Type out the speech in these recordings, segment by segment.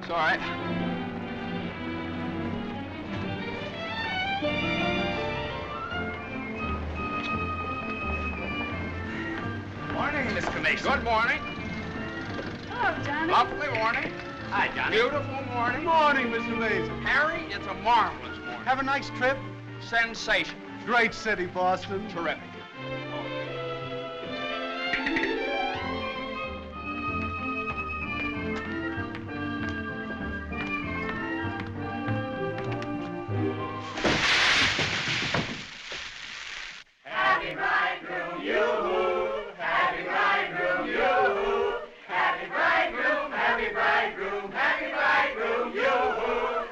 It's all right. Morning, Mr. Mason. Good morning. Hello, Johnny. Lovely morning. Hi, Johnny. Beautiful morning. Morning, Mr. Mason. Harry, it's a marvelous morning. Have a nice trip? Sensation. Great city, Boston. Terrific. Happy bridegroom, yoo-hoo! Happy bridegroom, yoo-hoo! Happy bridegroom, happy bridegroom, happy bridegroom, yoo-hoo!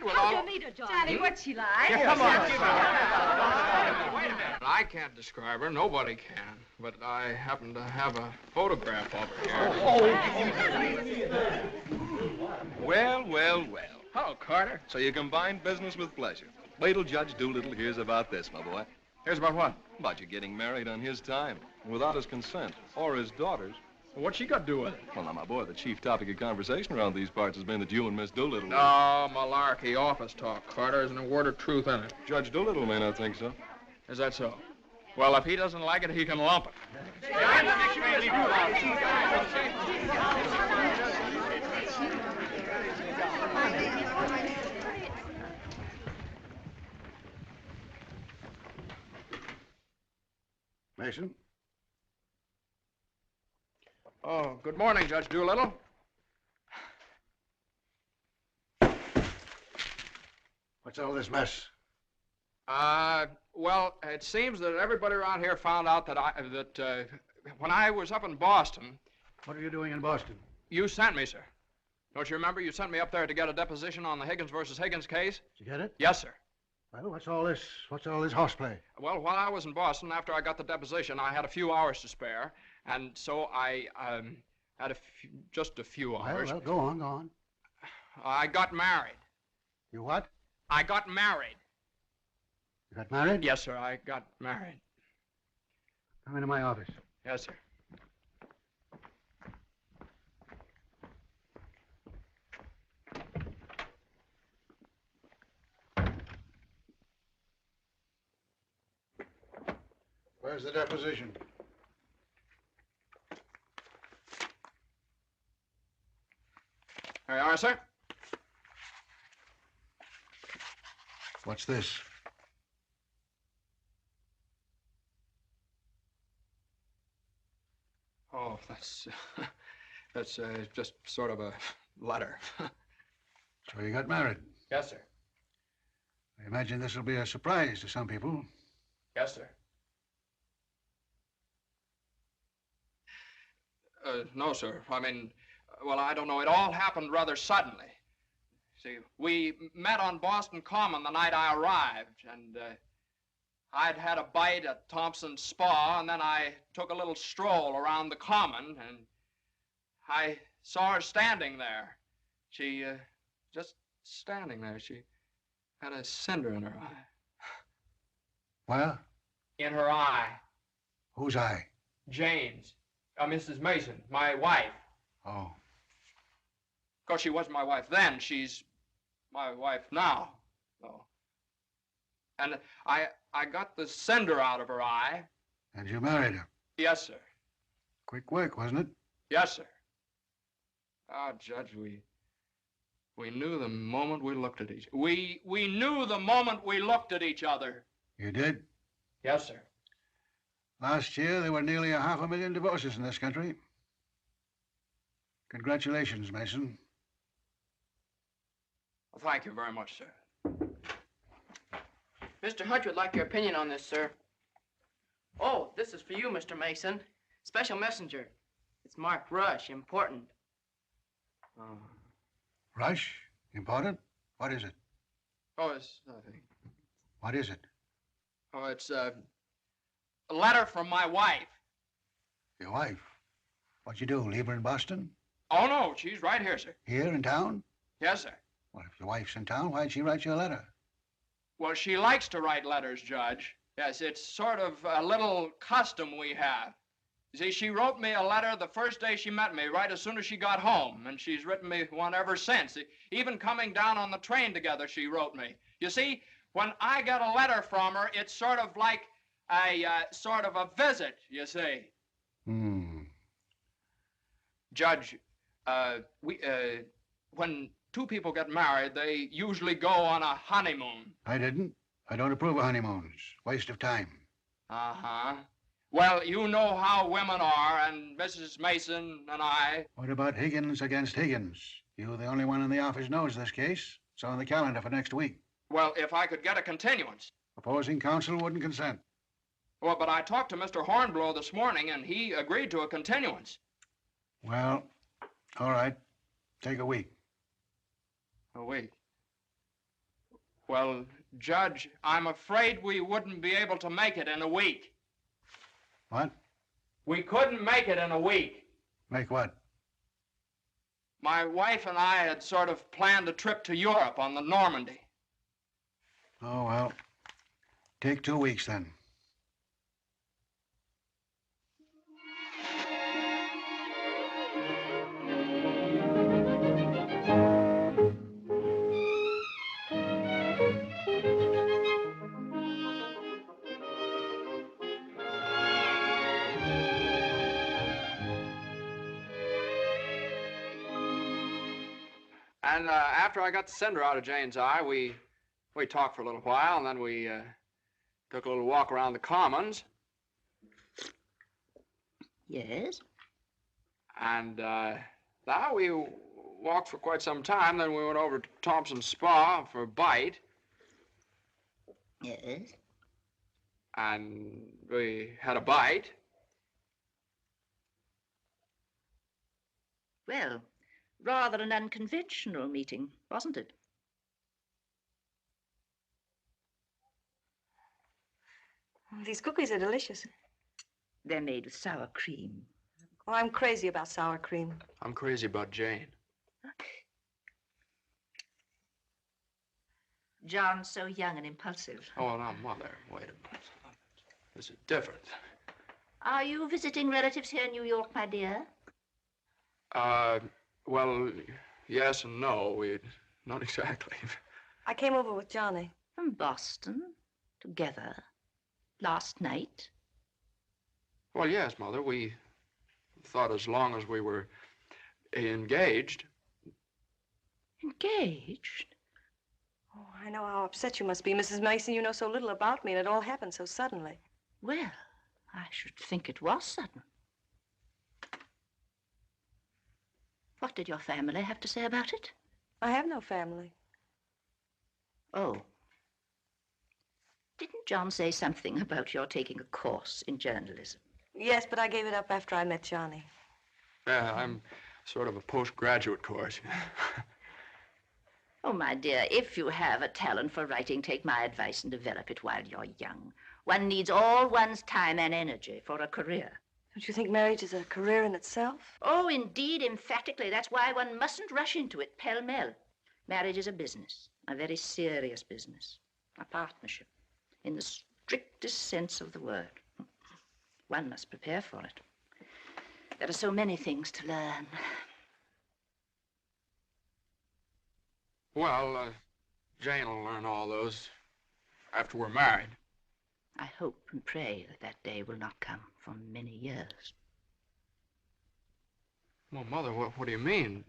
How'd you meet her, Johnny? What's she like? Come on. Wait a minute. I can't describe her. Nobody can. But I happen to have a photograph of her here. Well, well, well. Hello, Carter. So you combine business with pleasure. Wait till Judge Doolittle hears about this, my boy. Here's about what? About you getting married on his time, without his consent, or his daughter's. What's she got to do with it? Well, now, my boy, the chief topic of conversation around these parts has been that you and Miss Doolittle... No, malarkey. Office talk, Carter. Isn't a word of truth in it. Judge Doolittle may not think so. Is that so? Well, if he doesn't like it, he can lump it. Mason? Oh, good morning, Judge Doolittle. What's all this mess? Well, it seems that everybody around here found out that when I was up in Boston... What are you doing in Boston? You sent me, sir. Don't you remember? You sent me up there to get a deposition on the Higgins versus Higgins case? Did you get it? Yes, sir. Well, what's all this horseplay? Well, while I was in Boston, after I got the deposition, I had a few hours to spare, and so I had just a few hours. Well, go on. I got married. You what? I got married. You got married? Yes, sir, I got married. Come into my office. Yes, sir. Where's the deposition? There you are, sir. What's this? Oh, that's just sort of a letter. So you got married. Yes, sir. I imagine this will be a surprise to some people. Yes, sir. No, sir. I mean, well, I don't know. It all happened rather suddenly. See, we met on Boston Common the night I arrived, and I'd had a bite at Thompson's Spa, and then I took a little stroll around the Common, and I saw her standing there. She, just standing there. She had a cinder in her eye. Well? In her eye. Whose eye? Jane's. Mrs. Mason, my wife. Oh. Of course, she wasn't my wife then. She's my wife now. So. And I got the cinder out of her eye. And you married her? Yes, sir. Quick work, wasn't it? Yes, sir. Ah, Judge, we knew the moment we looked at each other. We knew the moment we looked at each other. You did? Yes, sir. Last year, there were nearly 500,000 divorces in this country. Congratulations, Mason. Well, thank you very much, sir. Mr. Hunt would like your opinion on this, sir. Oh, this is for you, Mr. Mason. Special messenger. It's marked Rush, important. Rush? Important? What is it? Oh, it's nothing. What is it? Oh, it's a letter from my wife. Your wife? What'd you do, leave her in Boston? Oh, no, she's right here, sir. Here in town? Yes, sir. Well, if your wife's in town, why'd she write you a letter? Well, she likes to write letters, Judge. Yes, it's sort of a little custom we have. See, she wrote me a letter the first day she met me, right as soon as she got home, and she's written me one ever since. Even coming down on the train together, she wrote me. You see, when I get a letter from her, it's sort of like sort of a visit, you see. Judge, when two people get married, they usually go on a honeymoon. I didn't. I don't approve of honeymoons. Waste of time. Uh-huh. Well, you know how women are, and Mrs. Mason and I... What about Higgins against Higgins? You're the only one in the office knows this case. It's on the calendar for next week. Well, if I could get a continuance. Opposing counsel wouldn't consent. Well, but I talked to Mr. Hornblow this morning, and he agreed to a continuance. Well, all right. Take a week. A week? Well, Judge, I'm afraid we wouldn't be able to make it in a week. What? We couldn't make it in a week. Make what? My wife and I had sort of planned a trip to Europe on the Normandy. Oh, well, take 2 weeks then. And after I got the cinder out of Jane's eye, we talked for a little while, and then we took a little walk around the Commons. Yes? And now we walked for quite some time, then we went over to Thompson's Spa for a bite. Yes? And we had a bite. Well, rather an unconventional meeting, wasn't it? These cookies are delicious. They're made with sour cream. Oh, I'm crazy about sour cream. I'm crazy about Jane. John's so young and impulsive. Oh, now, Mother, wait a minute. This is different. Are you visiting relatives here in New York, my dear? Well, yes and no. Not exactly. I came over with Johnny. From Boston, together, last night? Well, yes, Mother. We thought as long as we were engaged. Engaged? Oh, I know how upset you must be, Mrs. Mason. You know so little about me, and it all happened so suddenly. Well, I should think it was sudden. What did your family have to say about it? I have no family. Oh. Didn't John say something about your taking a course in journalism? Yes, but I gave it up after I met Johnny. Yeah, I'm sort of a postgraduate course. Oh, my dear, if you have a talent for writing, take my advice and develop it while you're young. One needs all one's time and energy for a career. Don't you think marriage is a career in itself? Oh, indeed, emphatically. That's why one mustn't rush into it pell-mell. Marriage is a business, a very serious business, a partnership, in the strictest sense of the word. One must prepare for it. There are so many things to learn. Well, Jane will learn all those after we're married. I hope and pray that that day will not come for many years. Well, Mother, what do you mean?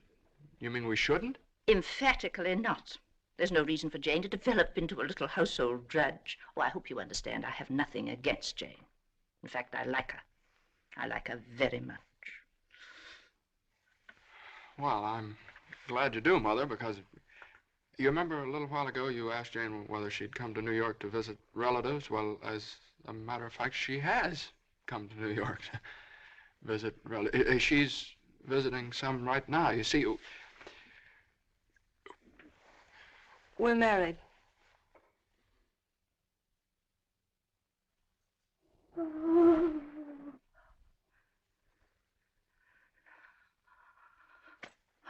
You mean we shouldn't? Emphatically not. There's no reason for Jane to develop into a little household drudge. Oh, I hope you understand I have nothing against Jane. In fact, I like her. I like her very much. Well, I'm glad you do, Mother, because you remember a little while ago you asked Jane whether she'd come to New York to visit relatives? Well, as a matter of fact, she has come to New York to visit relatives. She's visiting some right now. You see, we're married.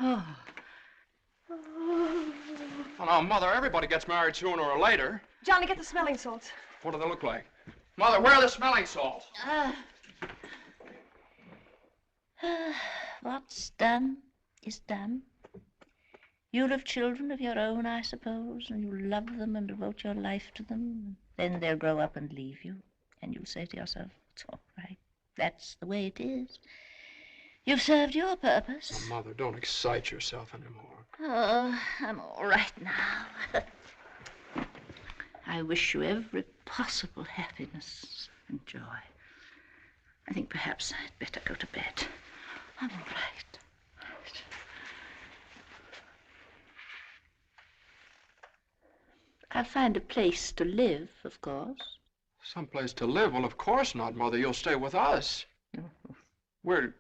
Oh. Well, now, Mother, everybody gets married sooner or later. Johnny, get the smelling salts. What do they look like? Mother, where are the smelling salts? What's done is done. You'll have children of your own, I suppose, and you'll love them and devote your life to them. Then they'll grow up and leave you, and you'll say to yourself, it's all right. That's the way it is. You've served your purpose. Oh, Mother, don't excite yourself anymore. Oh, I'm all right now. I wish you every possible happiness and joy. I think perhaps I'd better go to bed. I'm all right. I'll find a place to live, of course. Someplace to live? Well, of course not, Mother. You'll stay with us. We're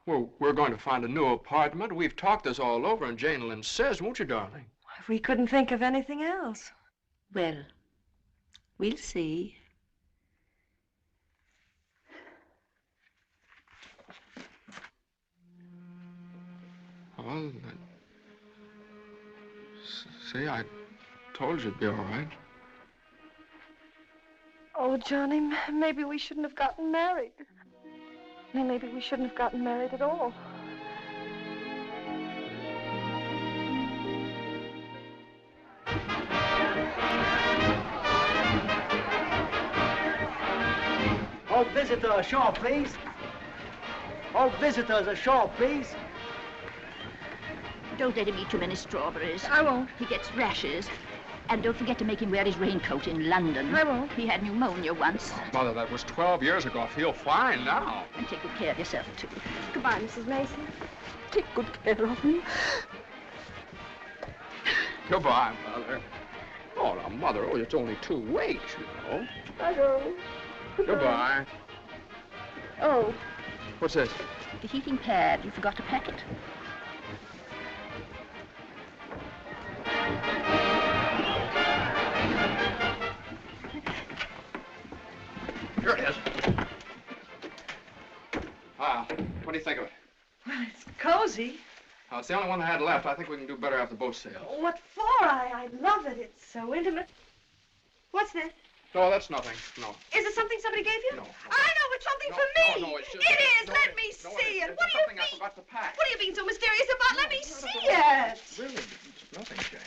going to find a new apartment. We've talked this all over, and Jane will insist, won't you, darling? We couldn't think of anything else. Well, we'll see. Well, see, I told you it'd be all right. Oh, Johnny, maybe we shouldn't have gotten married. Maybe we shouldn't have gotten married at all. All visitors ashore, please. All visitors ashore, please. Don't let him eat too many strawberries. I won't. He gets rashes. And don't forget to make him wear his raincoat in London. I won't. He had pneumonia once. Mother, that was 12 years ago. I feel fine now. And take good care of yourself, too. Goodbye, Mrs. Mason. Take good care of him. Goodbye, Mother. Oh, now, Mother, it's only 2 weeks, you know. I go. Goodbye. Oh. What's this? The heating pad. You forgot to pack it. Here it is. What do you think of it? Well, it's cozy. It's the only one I had left. I think we can do better after the boat sails. What for? I love it. It's so intimate. What's this? No, that's nothing. No. Is it something somebody gave you? No. I know, it's something for me. No, it's just... It is. No, Let me no, see it. It's What do you something mean? I forgot to pack. What are you being so mysterious about? Let me see it. Really, it's nothing, Jane.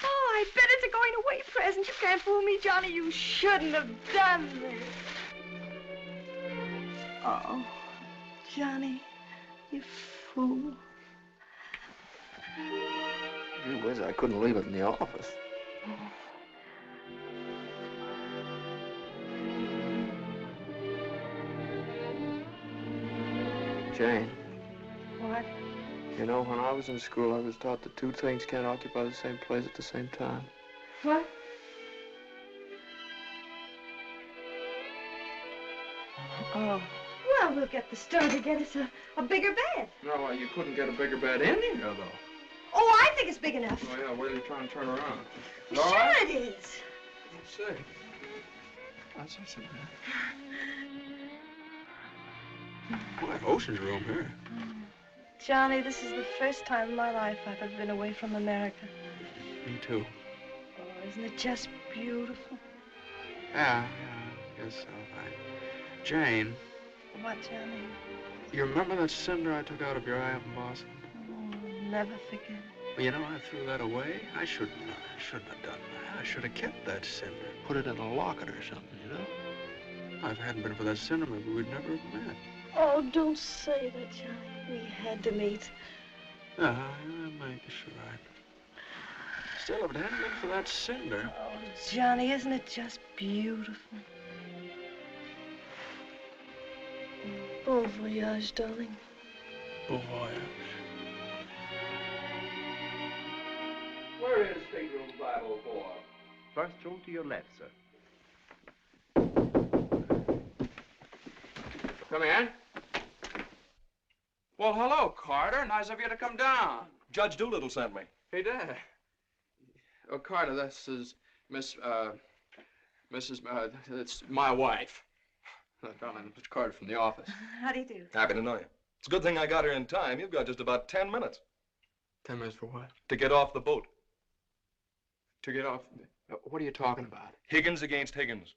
Oh, I bet it's a going away present. You can't fool me, Johnny. You shouldn't have done this. Oh, Johnny, you fool. Gee whiz, I couldn't leave it in the office. Jane. What? You know, when I was in school, I was taught that 2 things can't occupy the same place at the same time. What? Oh. Well, we'll get the steward to get us a bigger bed. No, well, you couldn't get a bigger bed in here, though. Oh, I think it's big enough. Oh, yeah, where are you trying to turn around? Sure it is. Let's see. That's it. Boy, ocean's room here. Johnny, this is the first time in my life I've ever been away from America. Me too. Oh, isn't it just beautiful? Yeah, I guess so. Jane. What, Johnny? You remember that cinder I took out of your eye up in Boston? Oh, never forget. Well, you know, I threw that away. I shouldn't have done that. I should have kept that cinder, put it in a locket or something, you know? If it hadn't been for that cinder, maybe we'd never have met. Oh, don't say that, Johnny. We had to meet. Yeah, I guess you're right. Still, if it hadn't been for that cinder... Oh, Johnny, isn't it just beautiful? Bon voyage, darling. Bon voyage. Where is stateroom 504? First room to your left, sir. Come in. Well, hello, Carter. Nice of you to come down. Judge Doolittle sent me. He did. Oh, Carter, this is it's my wife. Darling, it's Carter from the office. How do you do? Happy to know you. It's a good thing I got here in time. You've got just about 10 minutes 10 minutes for what? to get off the boat. To get off... What are you talking about? Higgins against Higgins.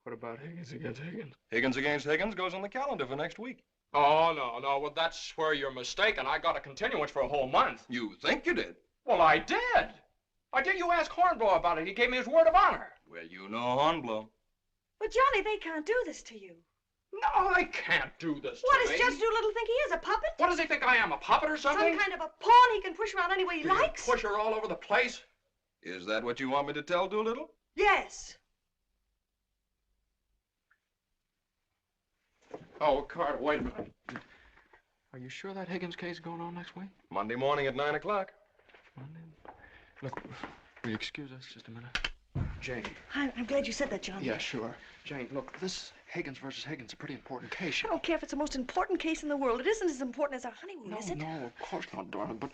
What about Higgins against Higgins? Higgins against Higgins goes on the calendar for next week. Oh, no. Well, that's where you're mistaken. I got a continuance for a whole month. You think you did? Well, I did. You ask Hornblow about it. He gave me his word of honor. Well, you know Hornblow. But, Johnny, they can't do this to you. No, they can't do this What to does me. Judge Doolittle think he is, a puppet? What does he think I am, a puppet or something? Some kind of a pawn he can push around any way he likes? Push her all over the place? Is that what you want me to tell Doolittle? Yes. Oh, Carter, wait a minute. Are you sure that Higgins case is going on next week? Monday morning at 9 o'clock. Monday? Look, will you excuse us just a minute? Jane. I'm glad you said that, Johnny. Yeah, sure. Jane, look, this Higgins versus Higgins is a pretty important case. I don't care if it's the most important case in the world. It isn't as important as our honeymoon, is it? No, of course not, darling, but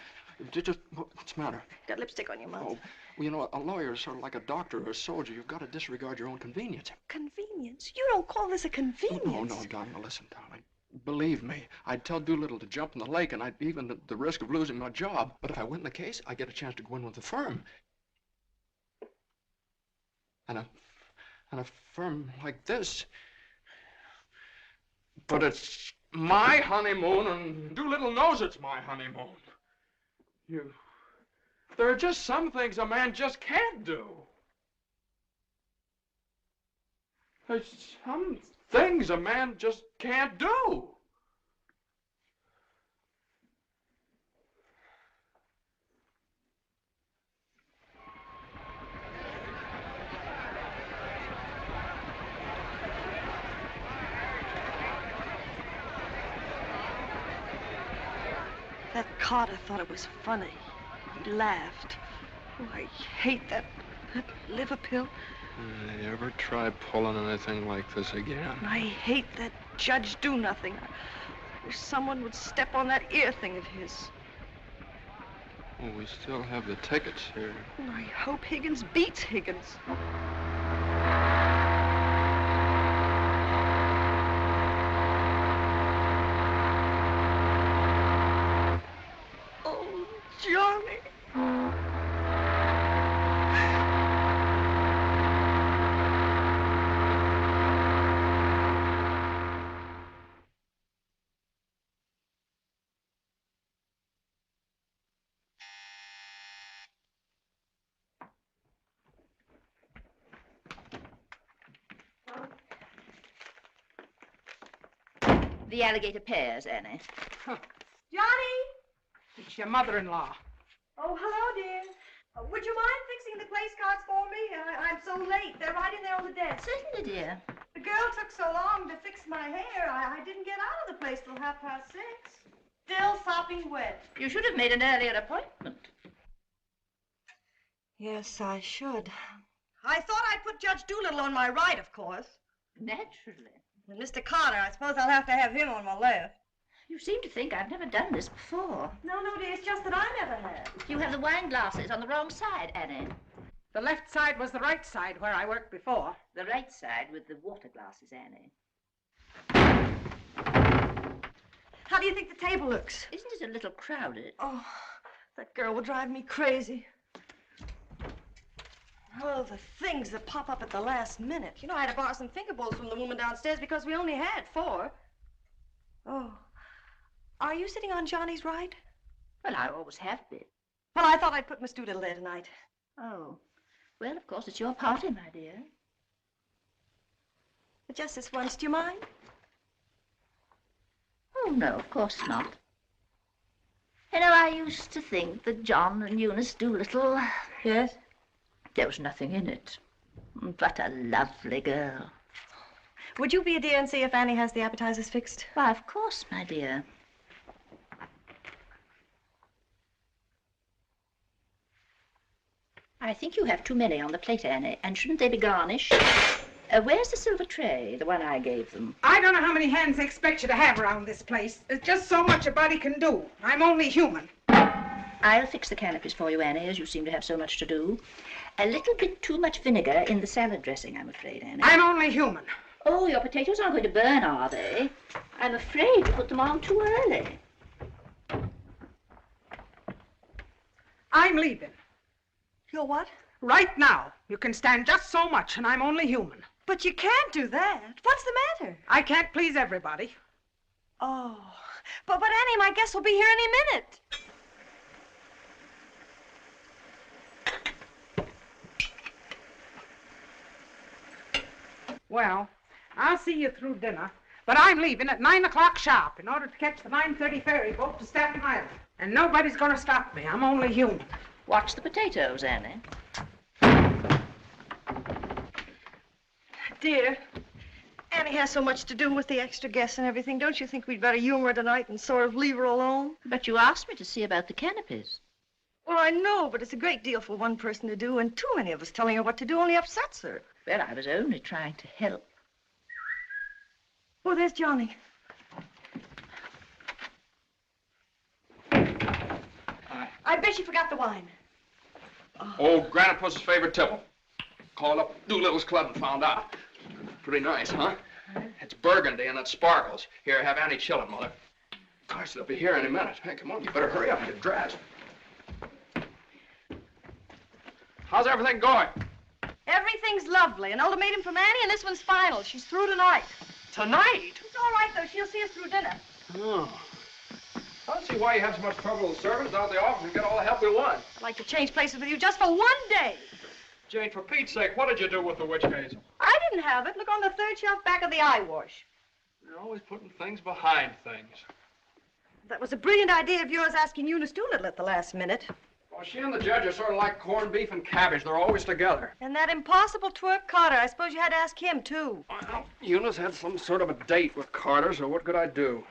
what's the matter? Got lipstick on your mouth. Oh, well, you know, a lawyer is sort of like a doctor or a soldier. You've got to disregard your own convenience. Convenience? You don't call this a convenience. No, darling, listen, darling. Believe me, I'd tell Doolittle to jump in the lake, and I'd even at the risk of losing my job. But if I win the case, I get a chance to go in with the firm. And a firm like this. But it's my honeymoon, and Doolittle knows it's my honeymoon. There are just some things a man just can't do. There's some things a man just can't do. That Carter thought it was funny. He laughed. Oh, I hate that liver pill. You ever try pulling anything like this again? I hate that Judge Do-Nothing. I wish someone would step on that ear thing of his. Oh, we still have the tickets here. I hope Higgins beats Higgins. Oh, Johnny. The alligator pears, Annie. Johnny! It's your mother-in-law. Oh, hello, dear. Would you mind fixing the place cards for me? I'm so late. They're right in there on the desk. Certainly, dear. The girl took so long to fix my hair, I didn't get out of the place till 6:30. Still sopping wet. You should have made an earlier appointment. Yes, I should. I thought I'd put Judge Doolittle on my right, of course. Naturally. And Mr. Carter, I suppose I'll have to have him on my left. You seem to think I've never done this before. No, dear, it's just that I never have. You have the wine glasses on the wrong side, Annie. The left side was the right side where I worked before. The right side with the water glasses, Annie. How do you think the table looks? Isn't it a little crowded? Oh, that girl will drive me crazy. Oh, the things that pop up at the last minute. You know, I had to borrow some finger bowls from the woman downstairs because we only had 4. Oh. Are you sitting on Johnny's right? Well, I always have been. Well, I thought I'd put Miss Doolittle there tonight. Oh. Well, of course, it's your party, my dear. But just this once, do you mind? Oh, no, of course not. You know, I used to think that John and Eunice Doolittle... Yes? There was nothing in it. But a lovely girl. Would you be a dear and see if Annie has the appetizers fixed? Why, of course, my dear. I think you have too many on the plate, Annie, and shouldn't they be garnished? Where's the silver tray, the one I gave them? I don't know how many hands they expect you to have around this place. There's just so much a body can do. I'm only human. I'll fix the canopies for you, Annie, as you seem to have so much to do. A little bit too much vinegar in the salad dressing, I'm afraid, Annie. I'm only human. Oh, your potatoes aren't going to burn, are they? I'm afraid you put them on too early. I'm leaving. You're what? Right now. You can stand just so much, and I'm only human. But you can't do that. What's the matter? I can't please everybody. Oh, but Annie, my guest will be here any minute. Well, I'll see you through dinner, but I'm leaving at 9 o'clock sharp in order to catch the 9:30 ferry boat to Staten Island. And nobody's going to stop me. I'm only human. Watch the potatoes, Annie. Dear, Annie has so much to do with the extra guests and everything. Don't you think we'd better humor her tonight and sort of leave her alone? But you asked me to see about the canopies. Well, I know, but it's a great deal for one person to do, and too many of us telling her what to do only upsets her. Well, I was only trying to help. Oh, there's Johnny. I bet you forgot the wine. Old Granite Puss's favorite tipple. Called up Doolittle's club and found out. Pretty nice, huh? It's burgundy and it sparkles. Here, have Annie chill it, Mother. Gosh, they'll be here any minute. Hey, come on, you better hurry up and get dressed. How's everything going? Everything's lovely. An ultimatum from Annie, and this one's final. She's through tonight. Tonight? It's all right, though. She'll see us through dinner. Oh. I don't see why you have so much trouble with servants out at the office and get all the help we want. I'd like to change places with you just for one day. Jane, for Pete's sake, what did you do with the witch hazel? I didn't have it. Look on the third shelf back of the eye wash. You're always putting things behind things. That was a brilliant idea of yours asking Eunice Doolittle at the last minute. Well, she and the judge are sort of like corned beef and cabbage. They're always together. And that impossible twerp Carter. I suppose you had to ask him, too. Well, Eunice had some sort of a date with Carter, so what could I do?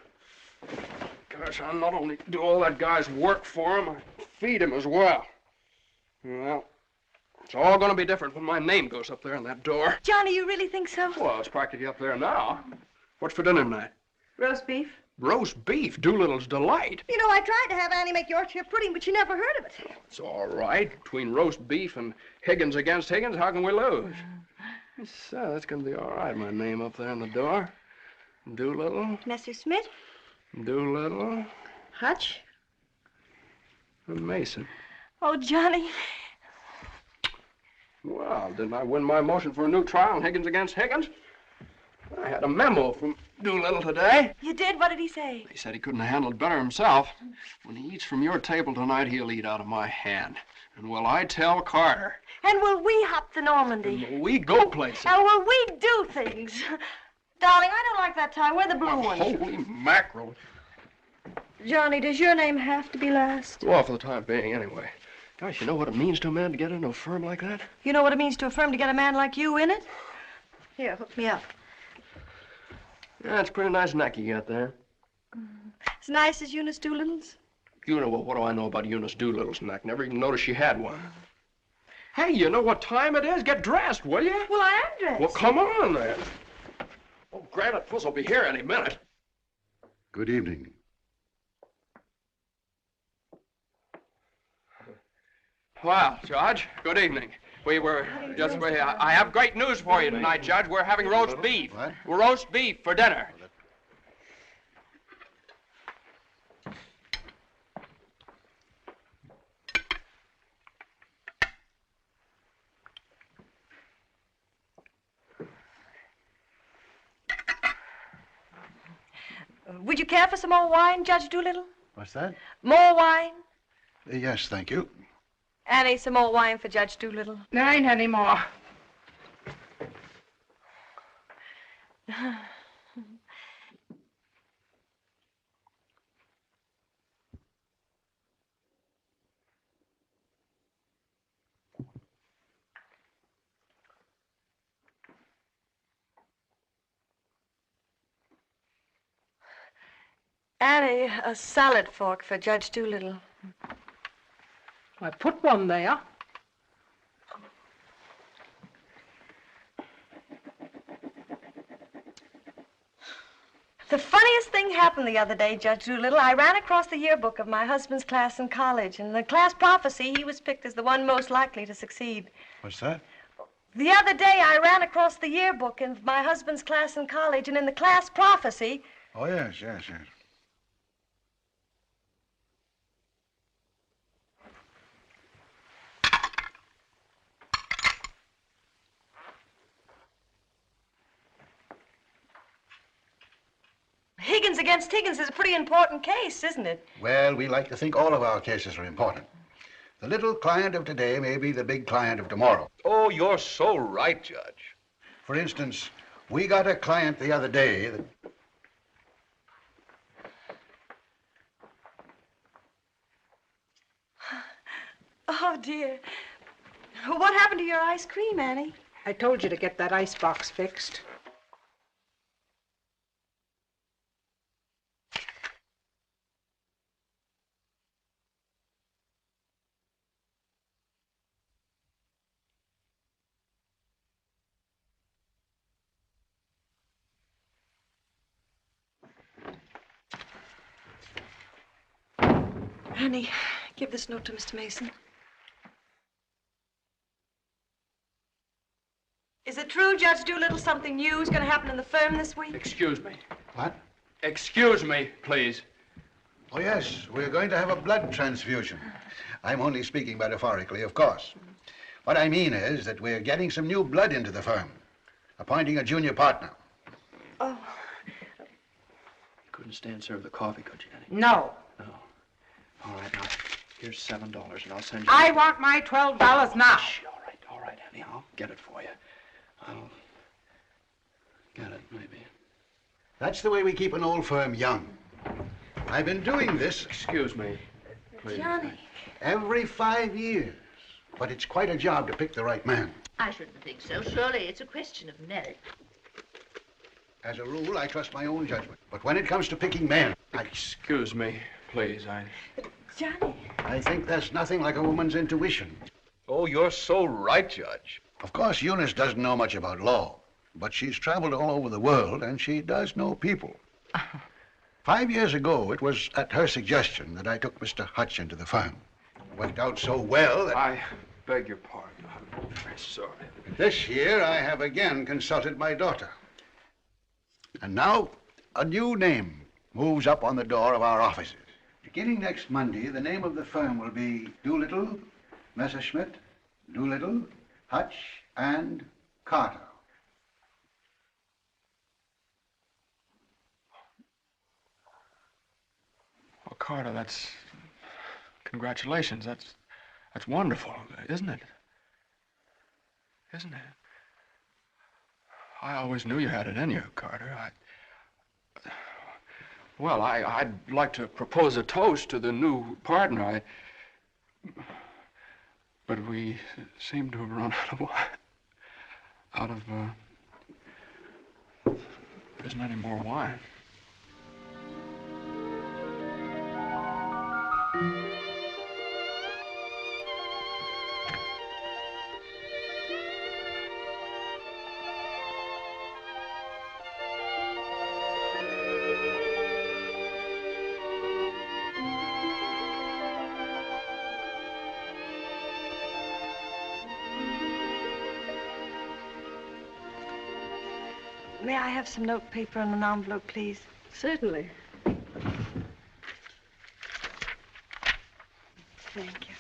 Gosh, I not only do all that guy's work for him, I feed him as well. Well, it's all going to be different when my name goes up there on that door. Johnny, you really think so? Well, it's practically up there now. What's for dinner tonight? Roast beef. Roast beef, Doolittle's delight. You know, I tried to have Annie make Yorkshire pudding, but she never heard of it. It's all right. Between roast beef and Higgins against Higgins, how can we lose? So that's going to be all right, my name up there on the door. Doolittle. Messrs. Smith. Doolittle. Hutch. And Mason. Oh, Johnny. Well, didn't I win my motion for a new trial on Higgins against Higgins? I had a memo from Doolittle today. You did? What did he say? He said he couldn't have handled it better himself. When he eats from your table tonight, he'll eat out of my hand. And will I tell Carter? And will we hop the Normandy? And will we go places? And will we do things? Darling, I don't like that tie. Wear the blue one. Holy mackerel. Johnny, does your name have to be last? Well, for the time being, anyway. Gosh, you know what it means to a man to get into a firm like that? You know what it means to a firm to get a man like you in it? Here, hook me up. Yeah, it's a pretty nice neck you got there. As nice as Eunice Doolittle's? You know, well, what do I know about Eunice Doolittle's neck? Never even noticed she had one. Hey, you know what time it is? Get dressed, will you? Well, I am dressed. Well, come on, then. Oh, Granite Puss will be here any minute. Good evening. Well, Judge, good evening. We were just... I have great news for you tonight, Judge. We're having roast beef. What? Roast beef for dinner. Would you care for some more wine, Judge Doolittle? What's that? More wine? Yes, thank you. Annie, some more wine for Judge Doolittle. There ain't any more. Annie, a salad fork for Judge Doolittle. I put one there. The funniest thing happened the other day, Judge Doolittle. I ran across the yearbook of my husband's class in college. In the class prophecy, he was picked as the one most likely to succeed. What's that? The other day, I ran across the yearbook in my husband's class in college, and in the class prophecy... Oh, yes, yes, yes. Higgins against Higgins is a pretty important case, isn't it? Well, we like to think all of our cases are important. The little client of today may be the big client of tomorrow. Oh, you're so right, Judge. For instance, we got a client the other day that... Oh, dear. What happened to your ice cream, Annie? I told you to get that ice box fixed. Annie, give this note to Mr. Mason. Is it true, Judge Doolittle, something new is going to happen in the firm this week? Excuse me. What? Excuse me, please. Oh, yes, we're going to have a blood transfusion. I'm only speaking metaphorically, of course. What I mean is that we're getting some new blood into the firm, appointing a junior partner. Oh. You couldn't stand serve the coffee, could you, Annie? No. No. All right, now, here's $7, and I'll send you... I want my $12 now. Shh, all right, Annie, I'll get it for you. I'll get it, maybe. That's the way we keep an old firm young. I've been doing this... Excuse me, please. Johnny. Every 5 years. But it's quite a job to pick the right man. I shouldn't think so. Surely it's a question of merit. As a rule, I trust my own judgment. But when it comes to picking men, Excuse me, please. Johnny. I think there's nothing like a woman's intuition. Oh, you're so right, Judge. Of course, Eunice doesn't know much about law, but she's traveled all over the world, and she does know people. 5 years ago, it was at her suggestion that I took Mr. Hutch into the firm. It worked out so well that... I beg your pardon. I'm very sorry. This year, I have again consulted my daughter. And now, a new name moves up on the door of our offices. Beginning next Monday, the name of the firm will be Doolittle, Messerschmitt, Doolittle, Hutch, and Carter. Well, Carter, that's... Congratulations. That's wonderful, isn't it? Isn't it? I always knew you had it in you, Carter. Well, I'd like to propose a toast to the new partner. But we seem to have run out of there isn't any more wine. May I have some note paper and an envelope, please? Certainly. Thank you.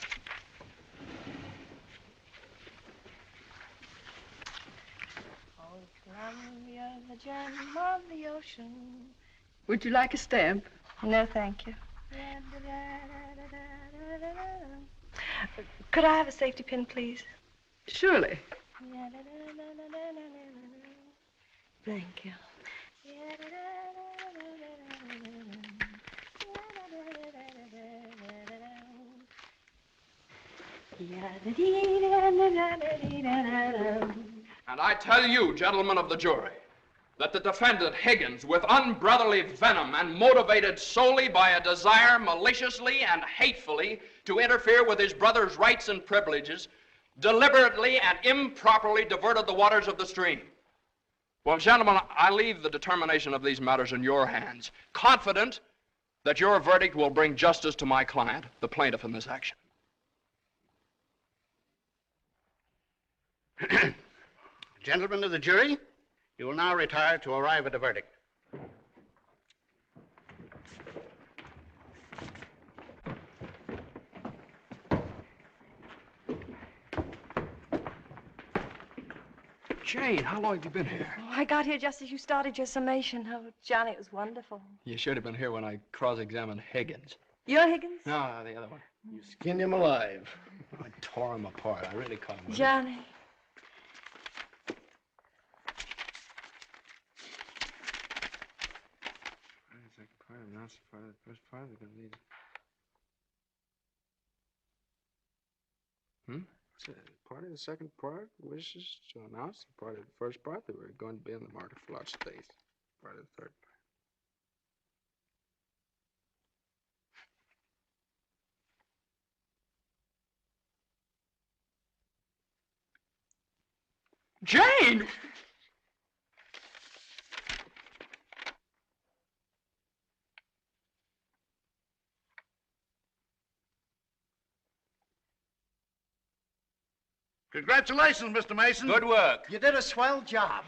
Oh, Columbia, the gem of the ocean. Would you like a stamp? No, thank you. Could I have a safety pin, please? Surely. Thank you. And I tell you, gentlemen of the jury, that the defendant, Higgins, with unbrotherly venom and motivated solely by a desire maliciously and hatefully to interfere with his brother's rights and privileges, deliberately and improperly diverted the waters of the stream. Well, gentlemen, I leave the determination of these matters in your hands, confident that your verdict will bring justice to my client, the plaintiff in this action. Gentlemen of the jury, you will now retire to arrive at a verdict. Jane, how long have you been here? Oh, I got here just as you started your summation. Oh, Johnny, it was wonderful. You should have been here when I cross-examined Higgins. You're Higgins? No, the other one. You skinned him alive. I tore him apart. I really cut him with it. Johnny. Second part, announce the part of the first part. They're going to lead. What's that? Part of the second part wishes to announce the part of the first part that we're going to be in the market for large space. Part of the third part. Jane! Congratulations, Mr. Mason. Good work. You did a swell job.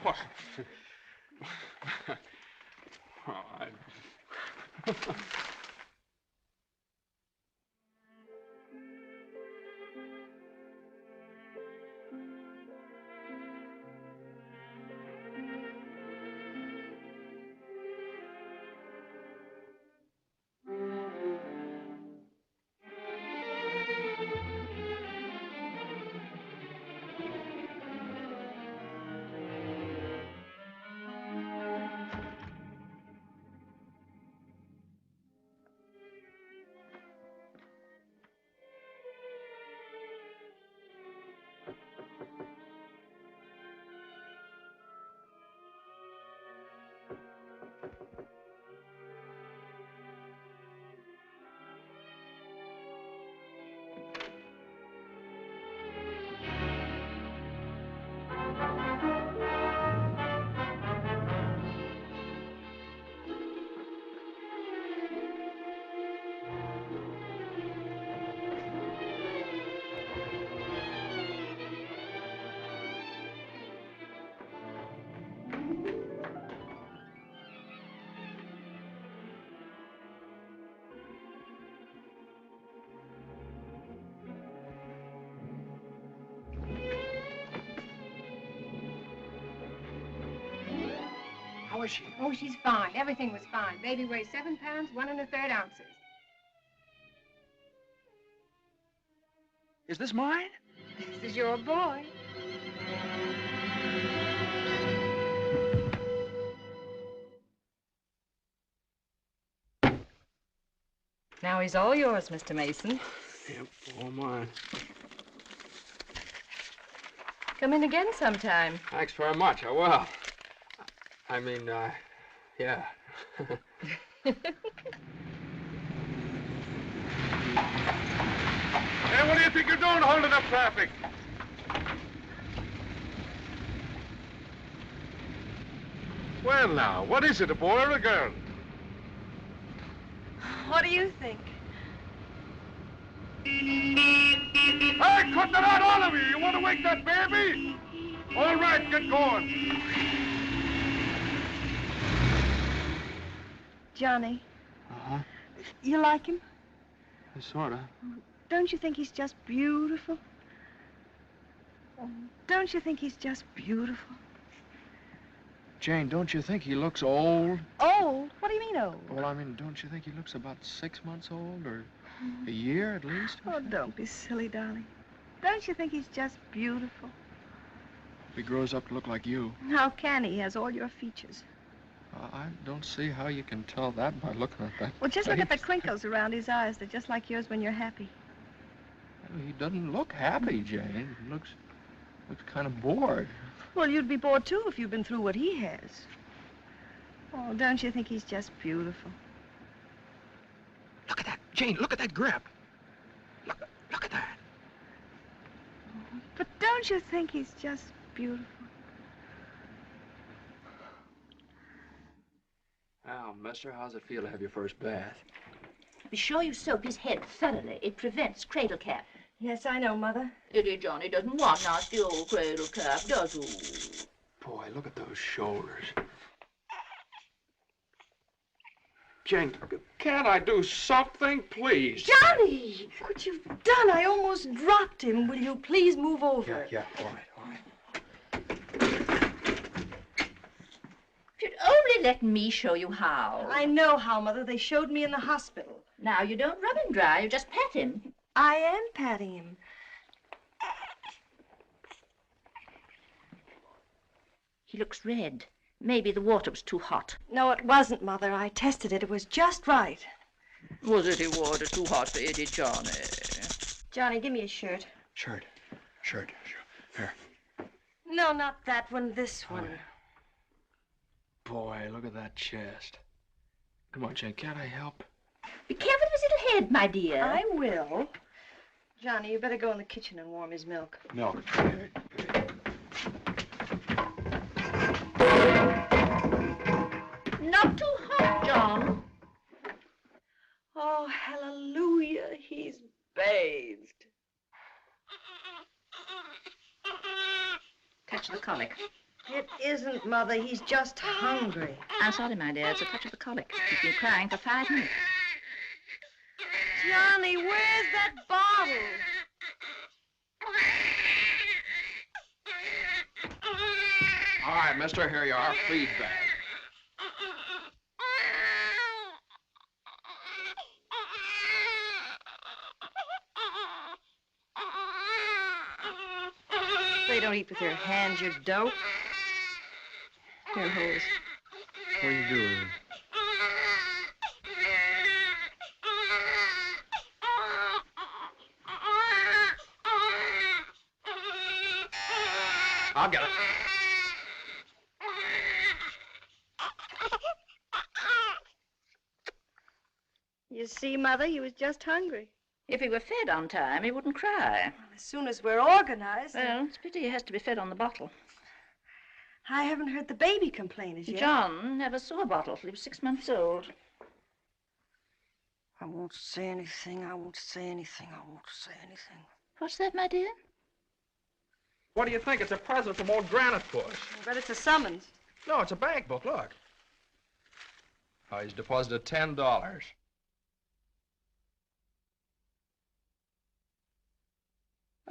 How is she? Oh, she's fine. Everything was fine. Baby weighs 7 pounds, 1 1/3 ounces. Is this mine? This is your boy. Now he's all yours, Mr. Mason. Yep, all mine. Come in again sometime. Thanks very much. I will. I mean, yeah. Hey, what do you think you're doing holding up traffic? Well, now, what is it, a boy or a girl? What do you think? Hey, cut that out, all of you! You want to wake that baby? All right, get going. Johnny, Uh-huh. you like him? Sort of. Don't you think he's just beautiful? Don't you think he's just beautiful? Jane, don't you think he looks old? Old? What do you mean old? Well, I mean, don't you think he looks about 6 months old, or a year at least? Oh, don't be silly, darling. Don't you think he's just beautiful? If he grows up to look like you. How can he? He has all your features. I don't see how you can tell that by looking at that. Well, just look at the face. crinkles around his eyes. They're just like yours when you're happy. He doesn't look happy, Jane. He looks kind of bored. Well, you'd be bored, too, if you'd been through what he has. Oh, don't you think he's just beautiful? Look at that, Jane. Look at that grip. Look at that. But don't you think he's just beautiful? Well, mister, how's it feel to have your first bath? Be sure you soap his head thoroughly. It prevents cradle cap. Yes, I know, Mother. Idiot Johnny doesn't want nasty old cradle cap, does he? Boy, look at those shoulders. Jane, can't I do something, please? Johnny! What you've done, I almost dropped him. Will you please move over? Yeah, all right. If you'd only let me show you how. I know how, Mother. They showed me in the hospital. Now, you don't rub him dry, you just pat him. I am patting him. He looks red. Maybe the water was too hot. No, it wasn't, Mother. I tested it. It was just right. Was it water too hot for Eddie, Johnny? Johnny, give me a shirt. Shirt. Here. No, not that one. This one. Boy, look at that chest. Come on, Jane, can't I help? Be careful of his little head, my dear. I will. Johnny, you better go in the kitchen and warm his milk. Milk. Not too hot, John. Oh, hallelujah. He's bathed. Touch of the colic. It isn't, Mother. He's just hungry. I'm sorry, my dear. It's a touch of the colic. He's been crying for 5 minutes. Johnny, where's that bottle? All right, mister, here you are. Feed bag. They don't eat with their hands, you dope. Here, hold this. What are you doing? I'll get it. You see, Mother, he was just hungry. If he were fed on time, he wouldn't cry. As soon as we're organized. Well, it's a pity he has to be fed on the bottle. I haven't heard the baby complain as yet. John never saw a bottle till he was 6 months old. I won't say anything. I won't say anything. I won't say anything. What's that, my dear? What do you think? It's a present from old Granite Puss. I bet it's a summons. No, it's a bank book. Look. Oh, he's deposited $10.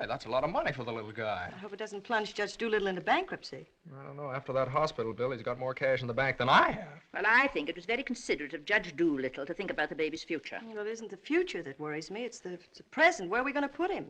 Hey, that's a lot of money for the little guy. I hope it doesn't plunge Judge Doolittle into bankruptcy. I don't know. After that hospital bill, he's got more cash in the bank than I have. Well, I think it was very considerate of Judge Doolittle to think about the baby's future. Well, it isn't the future that worries me. It's the present. Where are we going to put him?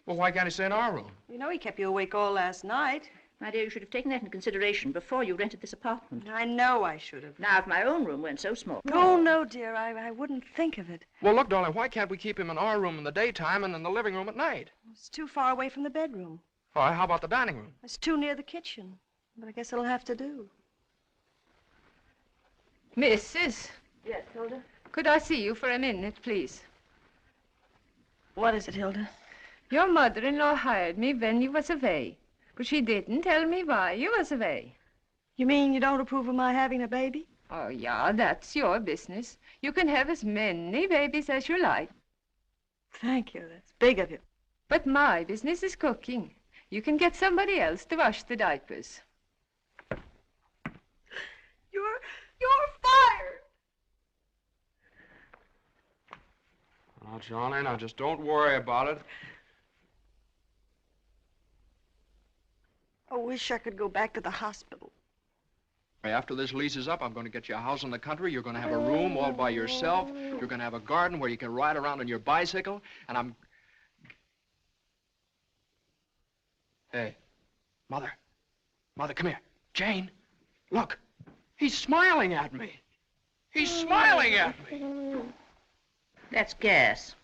Well, why can't he stay in our room? You know he kept you awake all last night. My dear, you should have taken that into consideration before you rented this apartment. I know I should have. Now, if my own room weren't so small. Oh, no, dear. I wouldn't think of it. Well, look, darling, why can't we keep him in our room in the daytime and in the living room at night? It's too far away from the bedroom. All right, how about the dining room? It's too near the kitchen. But I guess it'll have to do. Mrs. Yes, Hilda? Could I see you for a minute, please? What is it, Hilda? Your mother-in-law hired me when you was away, but she didn't tell me why you was away. You mean you don't approve of my having a baby? Oh, yeah, that's your business. You can have as many babies as you like. Thank you. That's big of you. But my business is cooking. You can get somebody else to wash the diapers. You're fired. Now, Johnny, now just don't worry about it. I wish I could go back to the hospital. After this lease is up, I'm going to get you a house in the country. You're going to have a room all by yourself. You're going to have a garden where you can ride around on your bicycle. And I'm... Hey, Mother. Mother, come here. Jane, look. He's smiling at me. He's smiling at me. That's gas.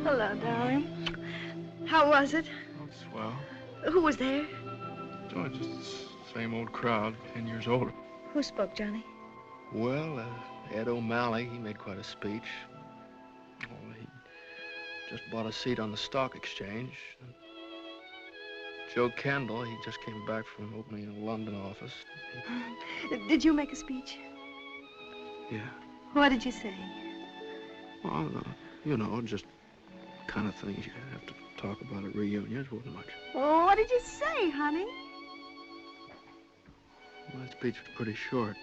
Hello, darling. How was it? Oh, swell. Who was there? Oh, just the same old crowd, 10 years older. Who spoke, Johnny? Well, Ed O'Malley, he made quite a speech. Oh, he just bought a seat on the stock exchange. Joe Kendall, he just came back from opening a London office. Did you make a speech? Yeah. What did you say? Well, you know, just kind of things you have to talk about at reunions. Wasn't much. Oh, what did you say, honey? My speech was pretty short.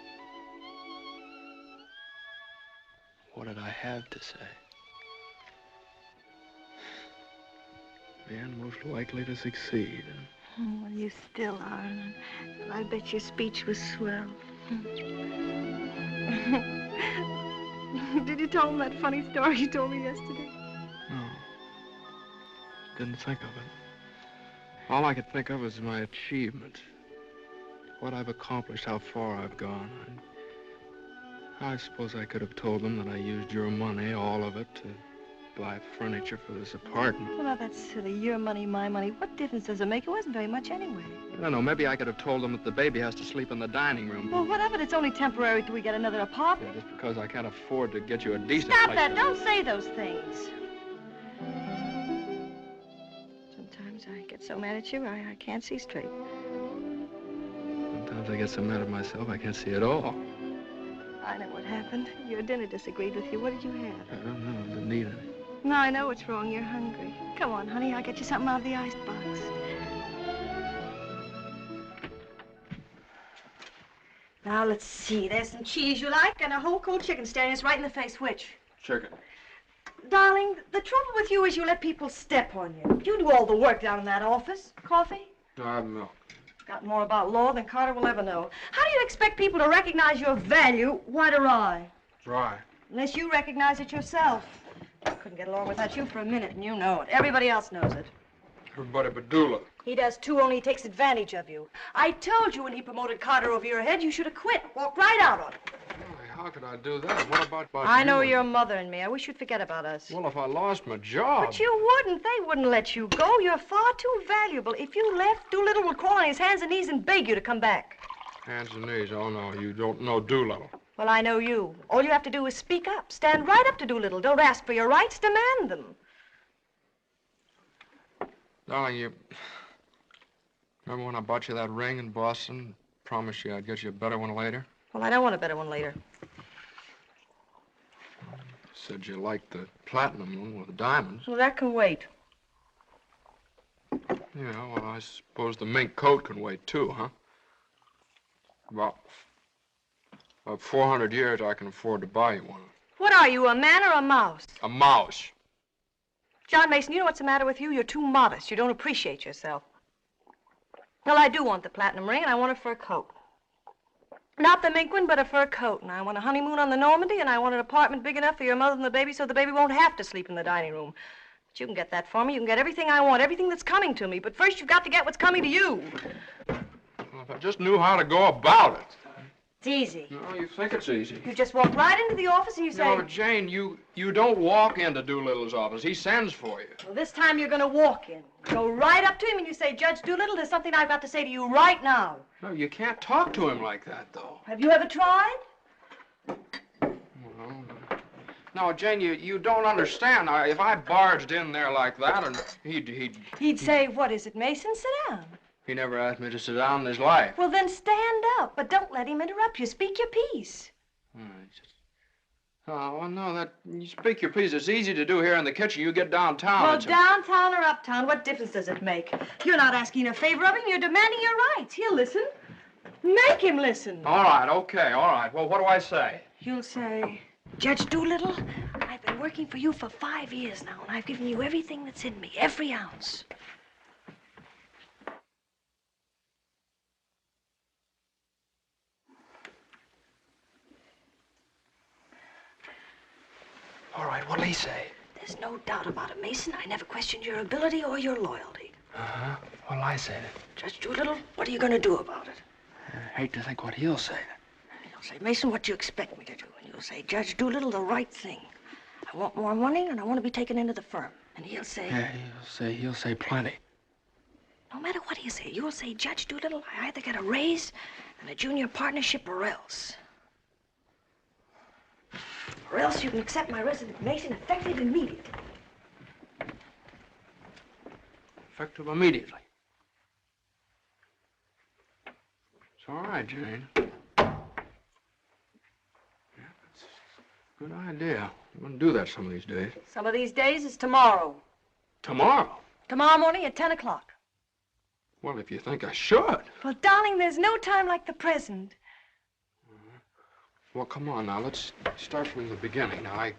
What did I have to say? Man most likely to succeed. Oh, well, you still are. And I bet your speech was swell. Did you tell him that funny story you told me yesterday? No. Didn't think of it. All I could think of was my achievements. What I've accomplished, how far I've gone. I suppose I could have told them that I used your money, all of it, to buy furniture for this apartment. Well, now, that's silly. Your money, my money. What difference does it make? It wasn't very much anyway. I don't know. Maybe I could have told them that the baby has to sleep in the dining room. Well, what of it? It's only temporary till we get another apartment. Yeah, just because I can't afford to get you a decent Stop place that. to Don't live. say those things. Sometimes I get so mad at you, I can't see straight. Sometimes I get so mad at myself, I can't see at all. I know what happened. Your dinner disagreed with you. What did you have? I don't know. I didn't eat any. No, I know what's wrong. You're hungry. Come on, honey. I'll get you something out of the icebox. Now, let's see. There's some cheese you like and a whole cold chicken staring us right in the face. Which? Chicken. Darling, the trouble with you is you let people step on you. You do all the work down in that office. Coffee? No, I have milk. Got more about law than Carter will ever know. How do you expect people to recognize your value, white or rye? Dry. Unless you recognize it yourself. I couldn't get along without you for a minute, and you know it. Everybody else knows it. Everybody but Doolittle. He does too, only he takes advantage of you. I told you when he promoted Carter over your head, you should have quit. Walked right out on him. How could I do that? What about I know you? your mother and me. I wish you'd forget about us. Well, if I lost my job... But you wouldn't. They wouldn't let you go. You're far too valuable. If you left, Doolittle would crawl on his hands and knees and beg you to come back. Hands and knees. Oh, no, you don't know Doolittle. Well, I know you. All you have to do is speak up. Stand right up to Doolittle. Don't ask for your rights. Demand them. Darling, you... Remember when I bought you that ring in Boston? Promised you I'd get you a better one later? Well, I don't want a better one later. Said you liked the platinum one with the diamonds. Well, that can wait. Yeah, well, I suppose the mink coat can wait, too, huh? About 400 years, I can afford to buy you one. What are you, a man or a mouse? A mouse. John Mason, you know what's the matter with you? You're too modest. You don't appreciate yourself. Well, I do want the platinum ring, and I want a fur coat. Not the mink one, but a fur coat. And I want a honeymoon on the Normandy, and I want an apartment big enough for your mother and the baby so the baby won't have to sleep in the dining room. But you can get that for me. You can get everything I want, everything that's coming to me. But first, you've got to get what's coming to you. Well, if I just knew how to go about it. It's easy. No, you think it's easy. You just walk right into the office and you say... No, Jane, you don't walk into Doolittle's office. He sends for you. Well, this time you're going to walk in. Go right up to him and you say, Judge Doolittle, there's something I've got to say to you right now. No, you can't talk to him like that, though. Have you ever tried? Well, no, Jane, you don't understand. If I barged in there like that, and He'd say, what is it, Mason? Sit down. He never asked me to sit down in his life. Well, then stand up, but don't let him interrupt you. Speak your piece. Oh, well, no, you speak your piece. It's easy to do here in the kitchen. You get downtown. Well, downtown or uptown, what difference does it make? You're not asking a favor of him. You're demanding your rights. He'll listen. Make him listen. All right, okay, all right. Well, what do I say? You'll say, Judge Doolittle, I've been working for you for 5 years now, and I've given you everything that's in me, every ounce. All right, what'll he say? There's no doubt about it, Mason. I never questioned your ability or your loyalty. Uh-huh. What'll I say then? Judge Doolittle, what are you going to do about it? I hate to think what he'll say. He'll say, Mason, what do you expect me to do? And you'll say, Judge Doolittle, the right thing. I want more money, and I want to be taken into the firm. And he'll say... Yeah, he'll say plenty. No matter what he'll say, you'll say, Judge Doolittle, I either get a raise and a junior partnership or else. Or else you can accept my resignation effective immediately. Effective immediately. It's all right, Jane. Yeah, that's a good idea. I'm going to do that some of these days. Some of these days is tomorrow. Tomorrow? Tomorrow morning at 10 o'clock. Well, if you think I should. Well, darling, there's no time like the present. Well, come on now. Let's start from the beginning. Now,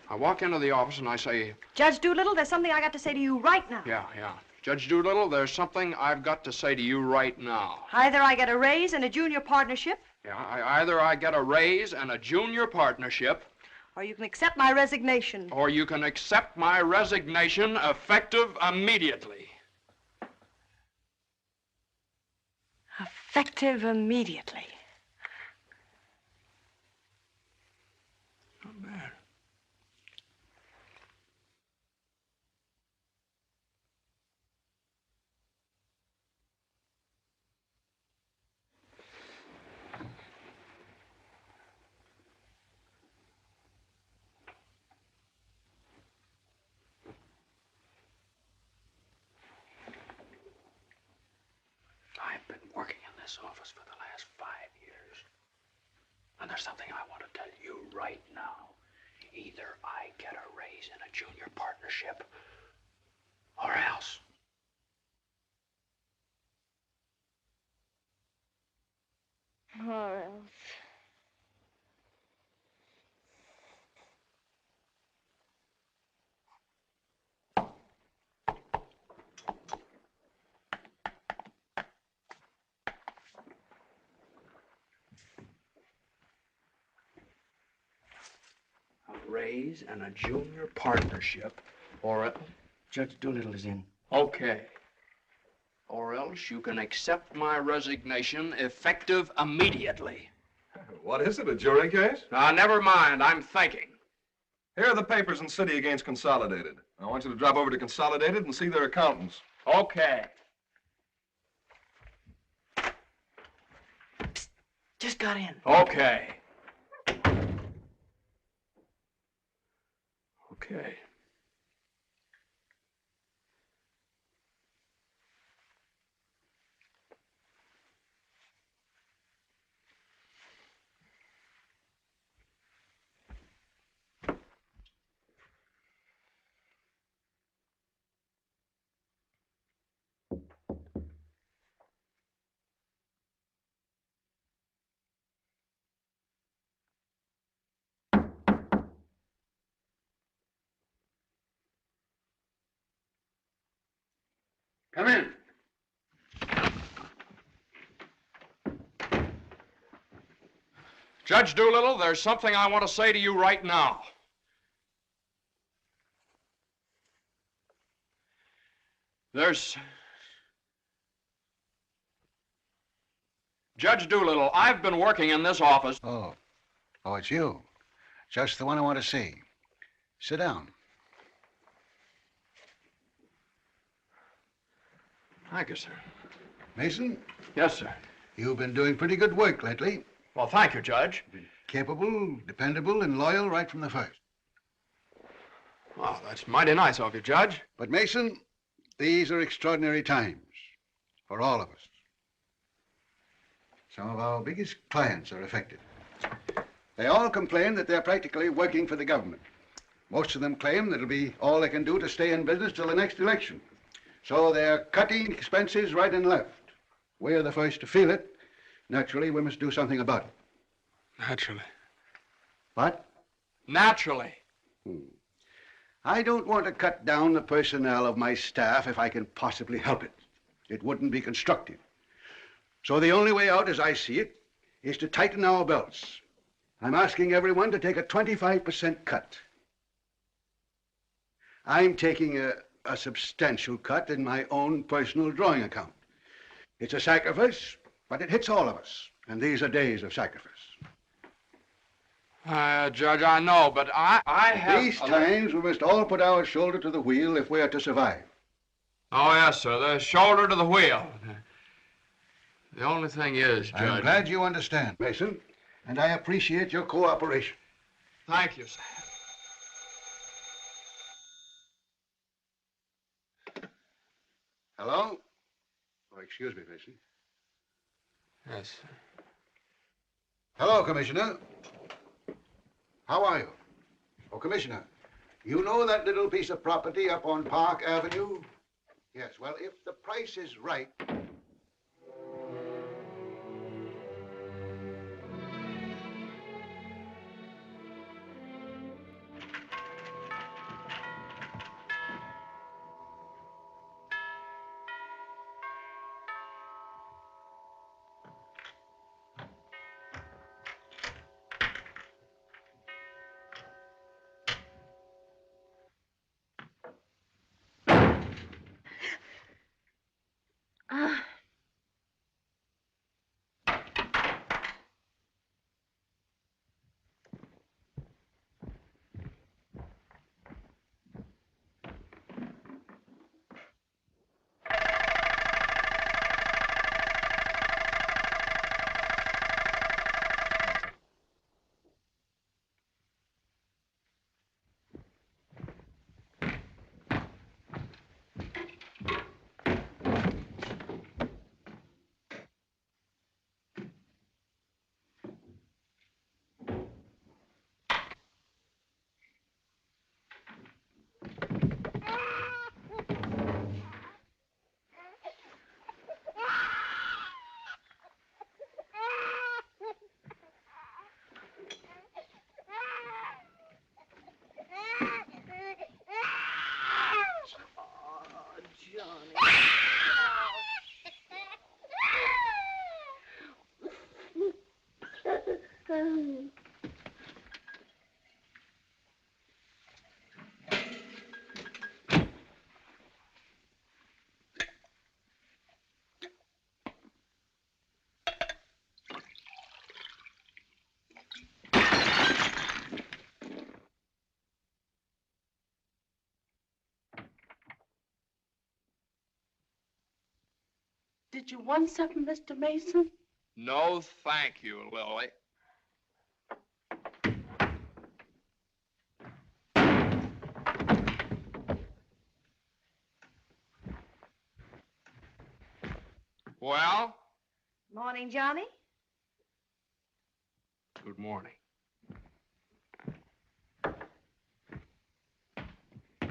I walk into the office and I say... Judge Doolittle, there's something I got to say to you right now. Yeah. Judge Doolittle, there's something I've got to say to you right now. Either I get a raise and a junior partnership. Yeah, either I get a raise and a junior partnership. Or you can accept my resignation. Or you can accept my resignation effective immediately. Effective immediately. Not bad. I've been working in this office for the last 5 years. And there's something I want to tell you right now. Either I get a raise in a junior partnership, or else. Or else. A raise and a junior partnership, or else. Judge Doolittle is in. Okay. Or else you can accept my resignation effective immediately. What is it, a jury case? Never mind, I'm thinking. Here are the papers in City against Consolidated. I want you to drop over to Consolidated and see their accountants. Okay. Psst, just got in. Okay. Okay. Come in. Judge Doolittle, there's something I want to say to you right now. Judge Doolittle, I've been working in this office. Oh, it's you. Just the one I want to see. Sit down. Thank you, sir. Mason? Yes, sir. You've been doing pretty good work lately. Well, thank you, Judge. Capable, dependable, and loyal right from the first. Well, that's mighty nice of you, Judge. But, Mason, these are extraordinary times for all of us. Some of our biggest clients are affected. They all complain that they're practically working for the government. Most of them claim that it'll be all they can do to stay in business till the next election. So they're cutting expenses right and left. We're the first to feel it. Naturally, we must do something about it. Naturally. What? Naturally. I don't want to cut down the personnel of my staff if I can possibly help it. It wouldn't be constructive. So the only way out, as I see it, is to tighten our belts. I'm asking everyone to take a 25% cut. I'm taking a substantial cut in my own personal drawing account. It's a sacrifice, but it hits all of us. And these are days of sacrifice. Judge, I know, but I have... These times we must all put our shoulder to the wheel if we are to survive. Oh, yes, sir. The shoulder to the wheel. The only thing is, Judge... I'm glad you understand, Mason, and I appreciate your cooperation. Thank you, sir. Hello? Oh, excuse me, Mason. Yes, sir. Hello, Commissioner. How are you? Oh, Commissioner, you know that little piece of property up on Park Avenue? Yes, well, if the price is right... Did you want something, Mr. Mason? No, thank you, Lily. Well? Morning, Johnny. Good morning.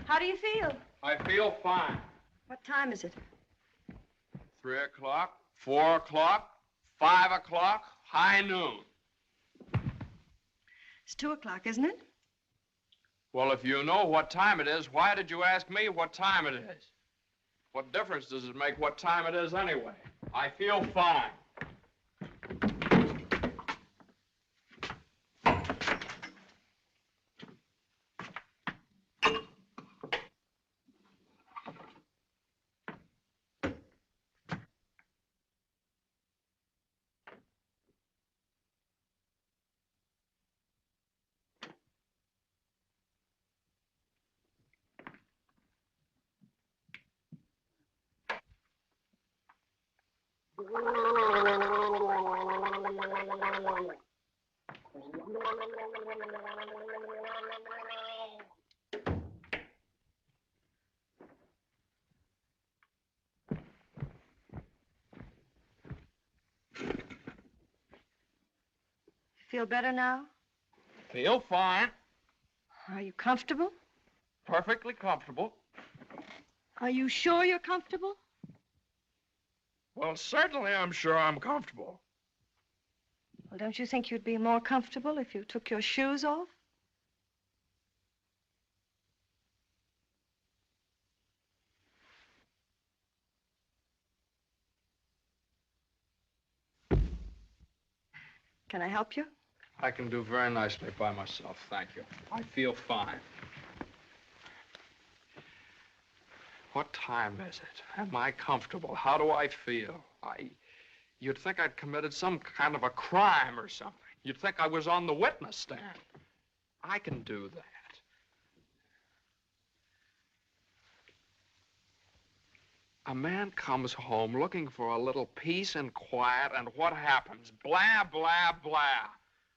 How do you feel? I feel fine. What time is it? 3 o'clock, 4 o'clock, 5 o'clock, high noon. It's 2 o'clock, isn't it? Well, if you know what time it is, why did you ask me what time it is? What difference does it make what time it is anyway? I feel fine. Feel better now? Feel fine. Are you comfortable? Perfectly comfortable. Are you sure you're comfortable? Well, certainly I'm sure I'm comfortable. Well, don't you think you'd be more comfortable if you took your shoes off? Can I help you? I can do very nicely by myself, thank you. I feel fine. What time is it? Am I comfortable? How do I feel? You'd think I'd committed some kind of a crime or something. You'd think I was on the witness stand. I can do that. A man comes home looking for a little peace and quiet, and what happens? Blah, blah, blah.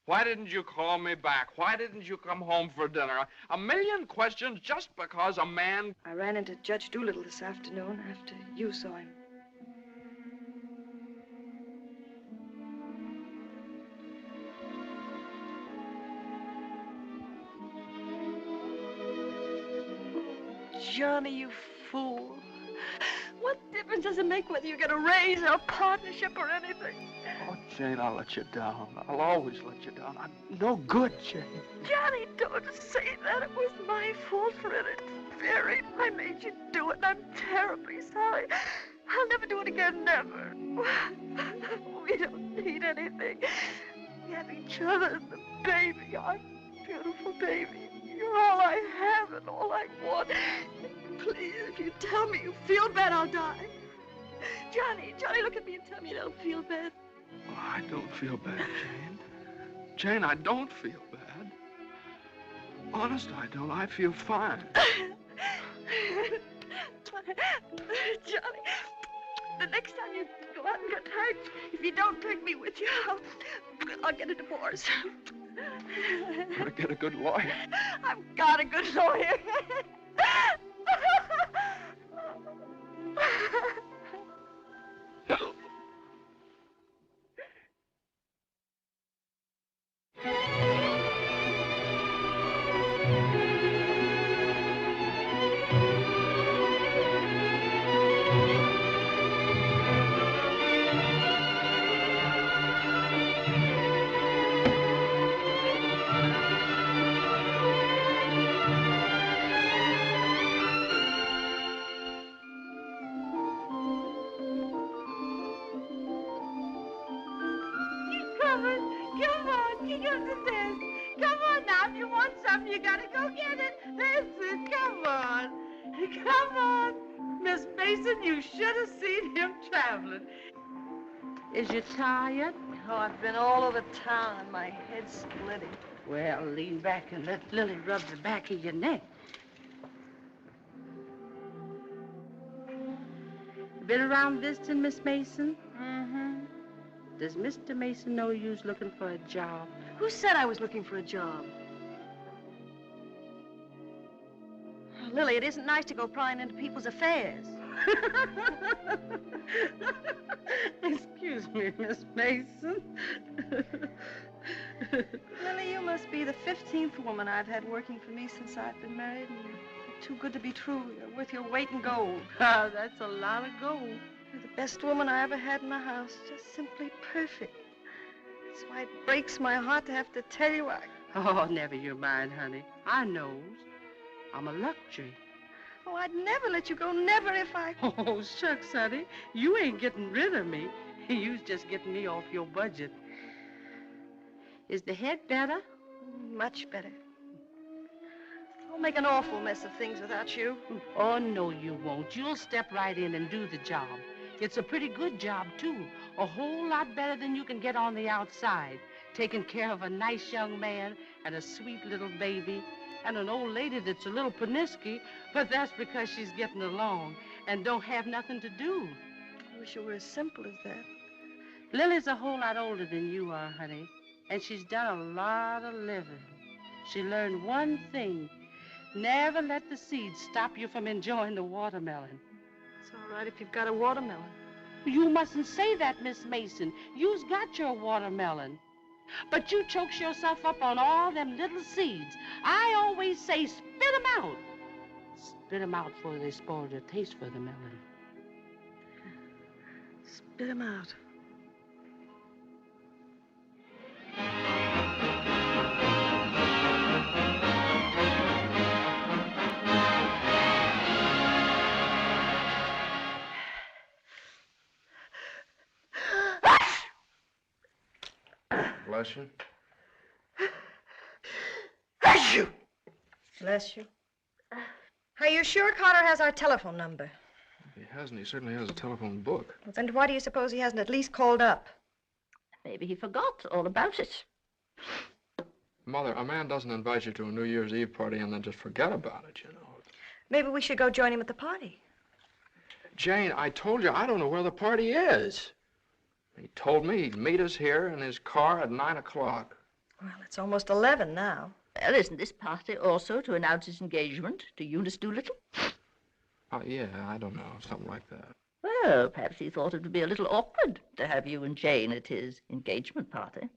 Why didn't you call me back? Why didn't you come home for dinner? A million questions just because a man... I ran into Judge Doolittle this afternoon after you saw him. Johnny, you fool. What difference does it make whether you get a raise or a partnership or anything? Oh, Jane, I'll let you down. I'll always let you down. I'm no good, Jane. Johnny, don't say that. It was my fault for interfering. I made you do it, and I'm terribly sorry. I'll never do it again, never. We don't need anything. We have each other and the baby, our beautiful baby. You're all I have and all I want. Please, if you tell me you feel bad, I'll die. Johnny, look at me and tell me you don't feel bad. Oh, I don't feel bad, Jane. Jane, I don't feel bad. Honest, I don't. I feel fine. Johnny, the next time you go out and get hurt, if you don't take me with you, I'll get a divorce. Better get a good lawyer. I've got a good lawyer. Is you tired? Oh, I've been all over town and my head's splitting. Well, lean back and let Lily rub the back of your neck. Been around visiting, Miss Mason? Mm-hmm. Does Mr. Mason know you's looking for a job? Who said I was looking for a job? Oh, Lily, it isn't nice to go prying into people's affairs. Excuse me, Miss Mason. Lily, you must be the 15th woman I've had working for me since I've been married, and you're too good to be true. You're worth your weight in gold. Oh, that's a lot of gold. You're the best woman I ever had in the house. Just simply perfect. That's why it breaks my heart to have to tell you Oh, never you mind, honey. I knows. I'm a luxury. Oh, I'd never let you go, never if I... Oh, shucks, honey. You ain't getting rid of me. You's just getting me off your budget. Is the head better? Much better. I'll make an awful mess of things without you. Oh, no, you won't. You'll step right in and do the job. It's a pretty good job, too. A whole lot better than you can get on the outside. Taking care of a nice young man and a sweet little baby. And an old lady that's a little pernisky, but that's because she's getting along and don't have nothing to do. I wish it were as simple as that. Lily's a whole lot older than you are, honey, and she's done a lot of living. She learned one thing. Never let the seeds stop you from enjoying the watermelon. It's all right if you've got a watermelon. You mustn't say that, Miss Mason. You's got your watermelon. But you chokes yourself up on all them little seeds. I always say spit 'em out. Spit 'em out before they spoil their taste for the melon. Spit 'em out. Bless you. Bless you. Bless you. Are you sure Carter has our telephone number? If he hasn't, he certainly has a telephone book. Well, then why do you suppose he hasn't at least called up? Maybe he forgot all about it. Mother, a man doesn't invite you to a New Year's Eve party and then just forget about it, you know. Maybe we should go join him at the party. Jane, I told you I don't know where the party is. He told me he'd meet us here in his car at 9 o'clock. Well, it's almost 11 now. Well, isn't this party also to announce his engagement to Eunice Doolittle? Oh, yeah, I don't know, something like that. Well, perhaps he thought it would be a little awkward to have you and Jane at his engagement party.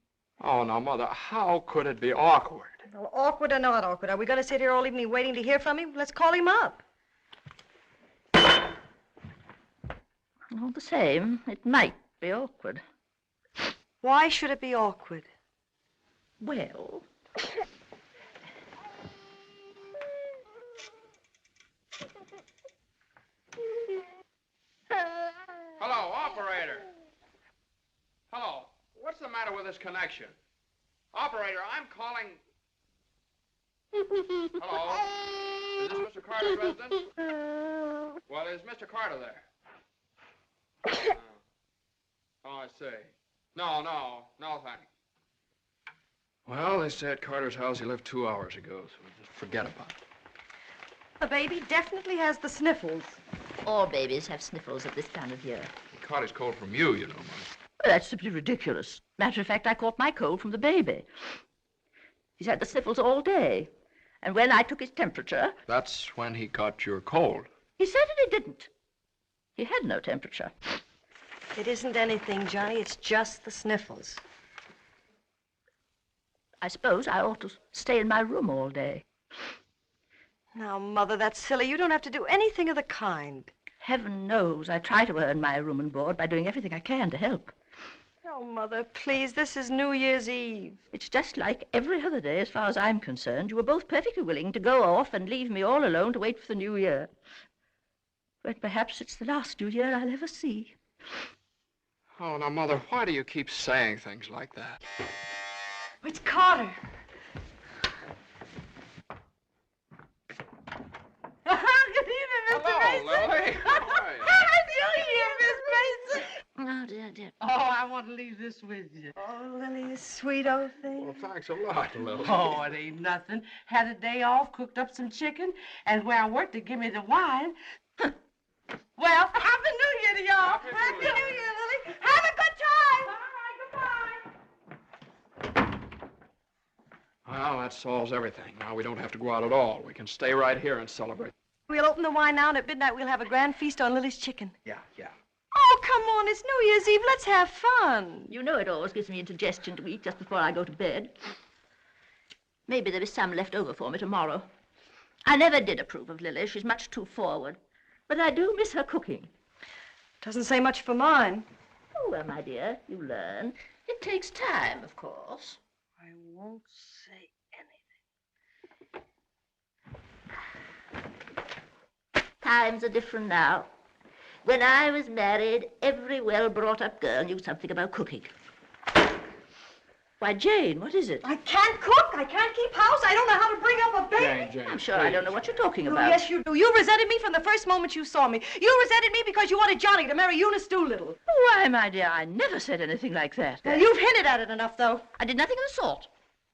Oh, now, Mother, how could it be awkward? Well, awkward or not awkward, are we going to sit here all evening waiting to hear from him? Let's call him up. All the same, it might be awkward. Why should it be awkward? Well... Hello, operator. Hello. What's the matter with this connection? Operator, I'm calling... Hello? Is this Mr. Carter's residence? Well, is Mr. Carter there? Oh, I see. No, thanks. Well, they say at Carter's house he left 2 hours ago, so just forget about it. The baby definitely has the sniffles. All babies have sniffles at this time of year. He caught his cold from you, you know, Mother. Well, that's simply ridiculous. Matter of fact, I caught my cold from the baby. He's had the sniffles all day. And when I took his temperature... That's when he caught your cold. He said that he didn't. He had no temperature. It isn't anything, Johnny. It's just the sniffles. I suppose I ought to stay in my room all day. Now, Mother, that's silly. You don't have to do anything of the kind. Heaven knows I try to earn my room and board by doing everything I can to help. Oh, Mother, please, this is New Year's Eve. It's just like every other day as far as I'm concerned. You were both perfectly willing to go off and leave me all alone to wait for the New Year. But perhaps it's the last New Year I'll ever see. Oh, now, Mother, why do you keep saying things like that? It's Carter. Good evening, Mr. Mason. Hello, Lily. How are you? Happy New Year, Miss Mason. Oh, dear. Oh, I want to leave this with you. Oh, Lily, you sweet old thing. Well, thanks a lot, Lily. Oh, it ain't nothing. Had a day off, cooked up some chicken, and where I worked, they give me the wine. Well, Happy New Year to y'all. Happy New Year, Lily. Have a good time. Bye, goodbye. Well, that solves everything. Now we don't have to go out at all. We can stay right here and celebrate. We'll open the wine now, and at midnight we'll have a grand feast on Lily's chicken. Yeah. Oh, come on. It's New Year's Eve. Let's have fun. You know it always gives me indigestion to eat just before I go to bed. Maybe there is some left over for me tomorrow. I never did approve of Lily. She's much too forward. But I do miss her cooking. Doesn't say much for mine. Oh, well, my dear, you learn. It takes time, of course. I won't say anything. Times are different now. When I was married, every well-brought-up girl knew something about cooking. Why, Jane, what is it? I can't cook. I can't keep house. I don't know how to bring up a baby. Jane, I'm sure I don't know what you're talking Oh, about. yes, you do. You resented me from the first moment you saw me. You resented me because you wanted Johnny to marry Eunice Doolittle. Why, my dear, I never said anything like that. Well, you've hinted at it enough, though. I did nothing of the sort.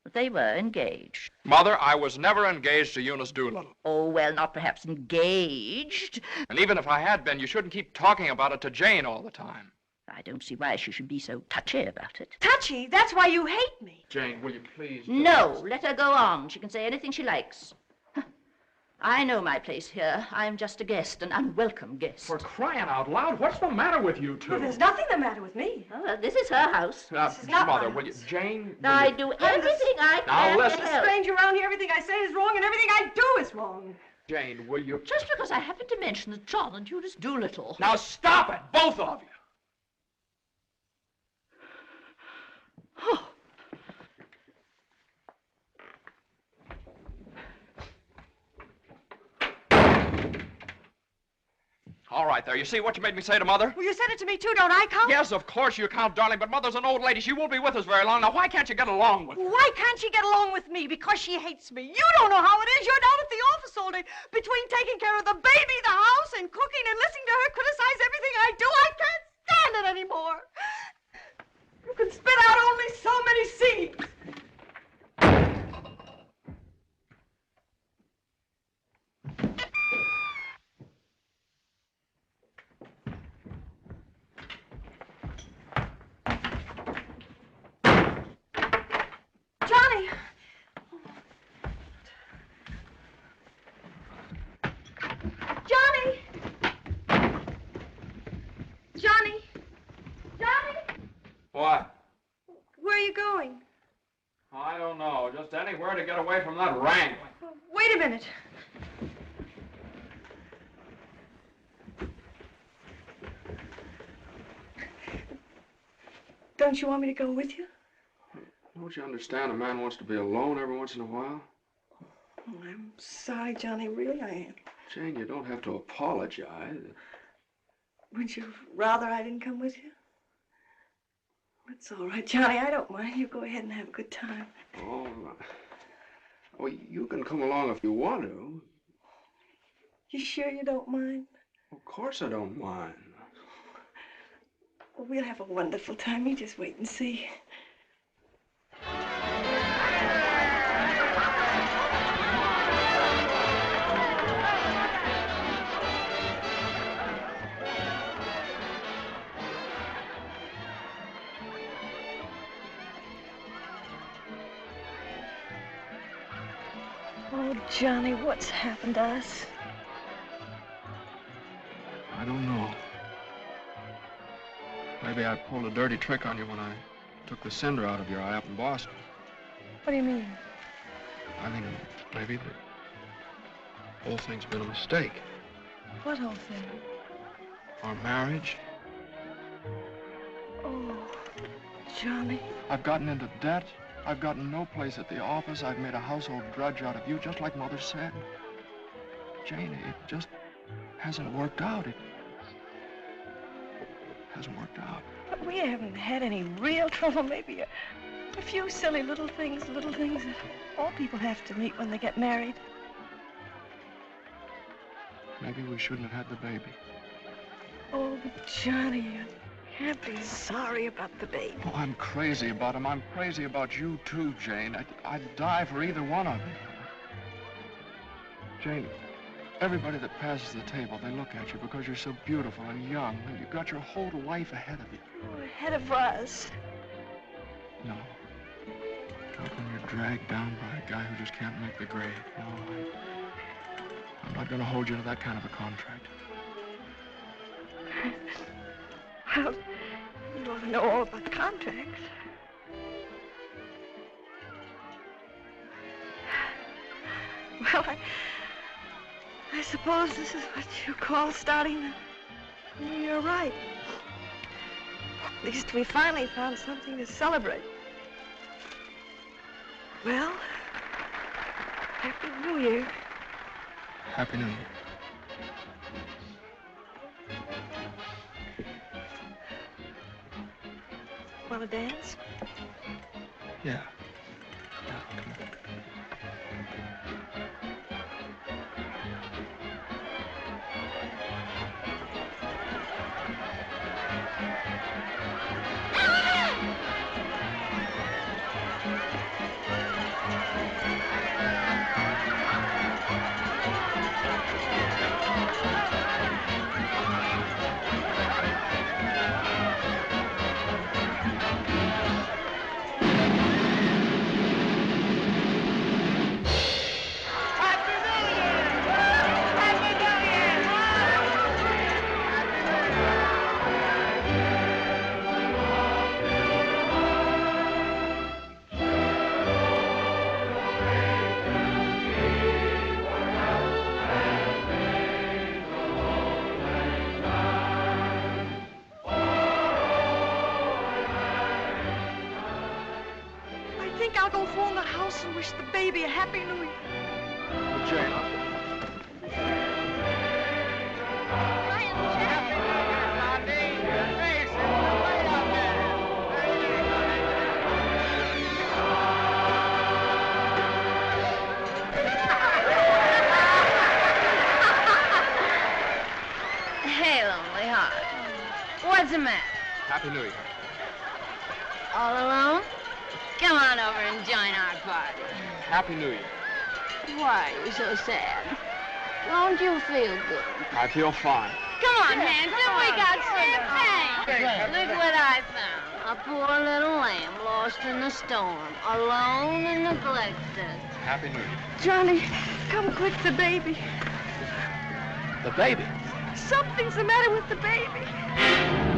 But they were engaged. Mother, I was never engaged to Eunice Doolittle. Oh, well, not perhaps engaged. And even if I had been, you shouldn't keep talking about it to Jane all the time. I don't see why she should be so touchy about it. Touchy? That's why you hate me. Jane, will you please... No, let her go on. She can say anything she likes. I know my place here. I'm just a guest, an unwelcome guest. For crying out loud, what's the matter with you two? Well, there's nothing the matter with me. Oh, well, this is her house. This is not Mother, my will you... house. Jane, I do everything I can listen. to There's a help. stranger around here. Everything I say is wrong, and everything I do is wrong. Jane, will you... Just because I happened to mention that John and Eunice Doolittle. Now stop it, both of you! Oh. All right, there. You see what you made me say to Mother? Well, you said it to me, too. Don't I count? Yes, of course you count, darling, but Mother's an old lady. She won't be with us very long. Now, why can't you get along with her? Why can't she get along with me? Because she hates me. You don't know how it is. You're down at the office all day. Between taking care of the baby, the house, and cooking, and listening to her criticize everything I do, I can't stand it anymore. You can spit out only so many seeds. Johnny! Johnny! What? Where are you going? I don't know. Just anywhere to get away from that wrangling. Wait a minute. Don't you want me to go with you? Don't you understand? A man wants to be alone every once in a while. Oh, I'm sorry, Johnny. Really, I am. Jane, you don't have to apologize. Would you rather I didn't come with you? It's all right, Johnny. I don't mind. You go ahead and have a good time. Oh, well, you can come along if you want to. You sure you don't mind? Of course I don't mind. Well, we'll have a wonderful time. You just wait and see. Oh, Johnny, what's happened to us? I don't know. Maybe I pulled a dirty trick on you when I took the cinder out of your eye up in Boston. What do you mean? I mean, maybe the whole thing's been a mistake. What whole thing? Our marriage. Oh, Johnny. I've gotten into debt. I've gotten no place at the office. I've made a household drudge out of you, just like Mother said. Jane, it just hasn't worked out. It hasn't worked out. But we haven't had any real trouble. Maybe a few silly little things that all people have to meet when they get married. Maybe we shouldn't have had the baby. Oh, but Johnny, you can't be sorry about the baby. Oh, I'm crazy about him. I'm crazy about you, too, Jane. I'd die for either one of you. Jane, everybody that passes the table, they look at you because you're so beautiful and young, and you've got your whole life ahead of you. Oh, ahead of us. No. Not when you're dragged down by a guy who just can't make the grade. No, I'm not going to hold you to that kind of a contract. Well, you ought to know all about contracts. Well, I suppose this is what you call starting the new year right. At least we finally found something to celebrate. Well, Happy New Year. Happy New Year. Want to dance? Yeah. Come on. I'll go phone the house and wish the baby a Happy New Year. Well, Jane, Hey, lonely heart. What's the matter? Happy New Year. All alone? Come on over and join our party. Happy New Year. Why are you so sad? Don't you feel good? I feel fine. Come on, handsome, we got champagne. Look what I found. A poor little lamb lost in the storm, alone and neglected. Happy New Year. Johnny, come quick, the baby. The baby? Something's the matter with the baby.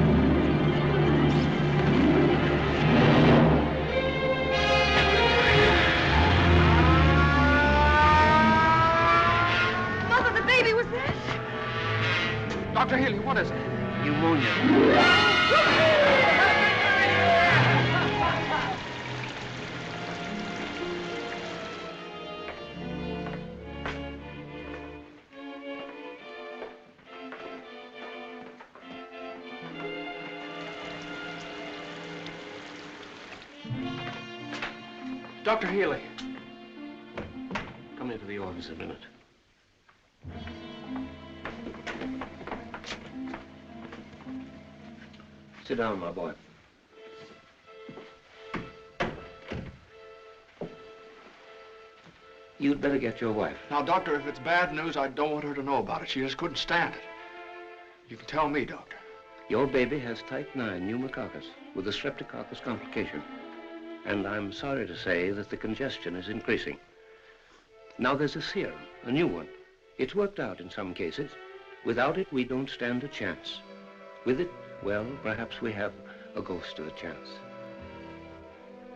Dr. Healy, what is it? Pneumonia. Dr. Healy. Come into the office a minute. Sit down, my boy. You'd better get your wife. Now, Doctor, if it's bad news, I don't want her to know about it. She just couldn't stand it. You can tell me, Doctor. Your baby has type 9 pneumococcus with a streptococcus complication. And I'm sorry to say that the congestion is increasing. Now there's a serum, a new one. It's worked out in some cases. Without it, we don't stand a chance. With it, well, perhaps we have a ghost of a chance.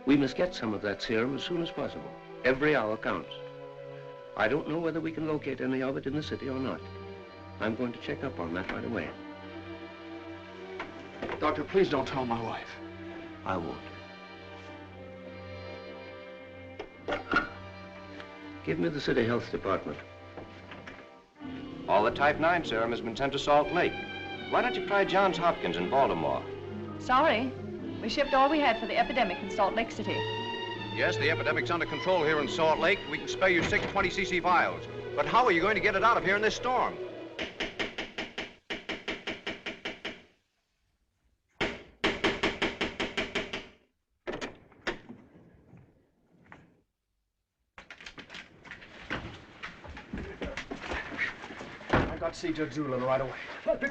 We must get some of that serum as soon as possible. Every hour counts. I don't know whether we can locate any of it in the city or not. I'm going to check up on that right away. Doctor, please don't tell my wife. I won't. Give me the city health department. All the type 9 serum has been sent to Salt Lake. Why don't you try Johns Hopkins in Baltimore? Sorry. We shipped all we had for the epidemic in Salt Lake City. Yes, the epidemic's under control here in Salt Lake. We can spare you 6 20cc vials. But how are you going to get it out of here in this storm? See Judge Doolittle right away. But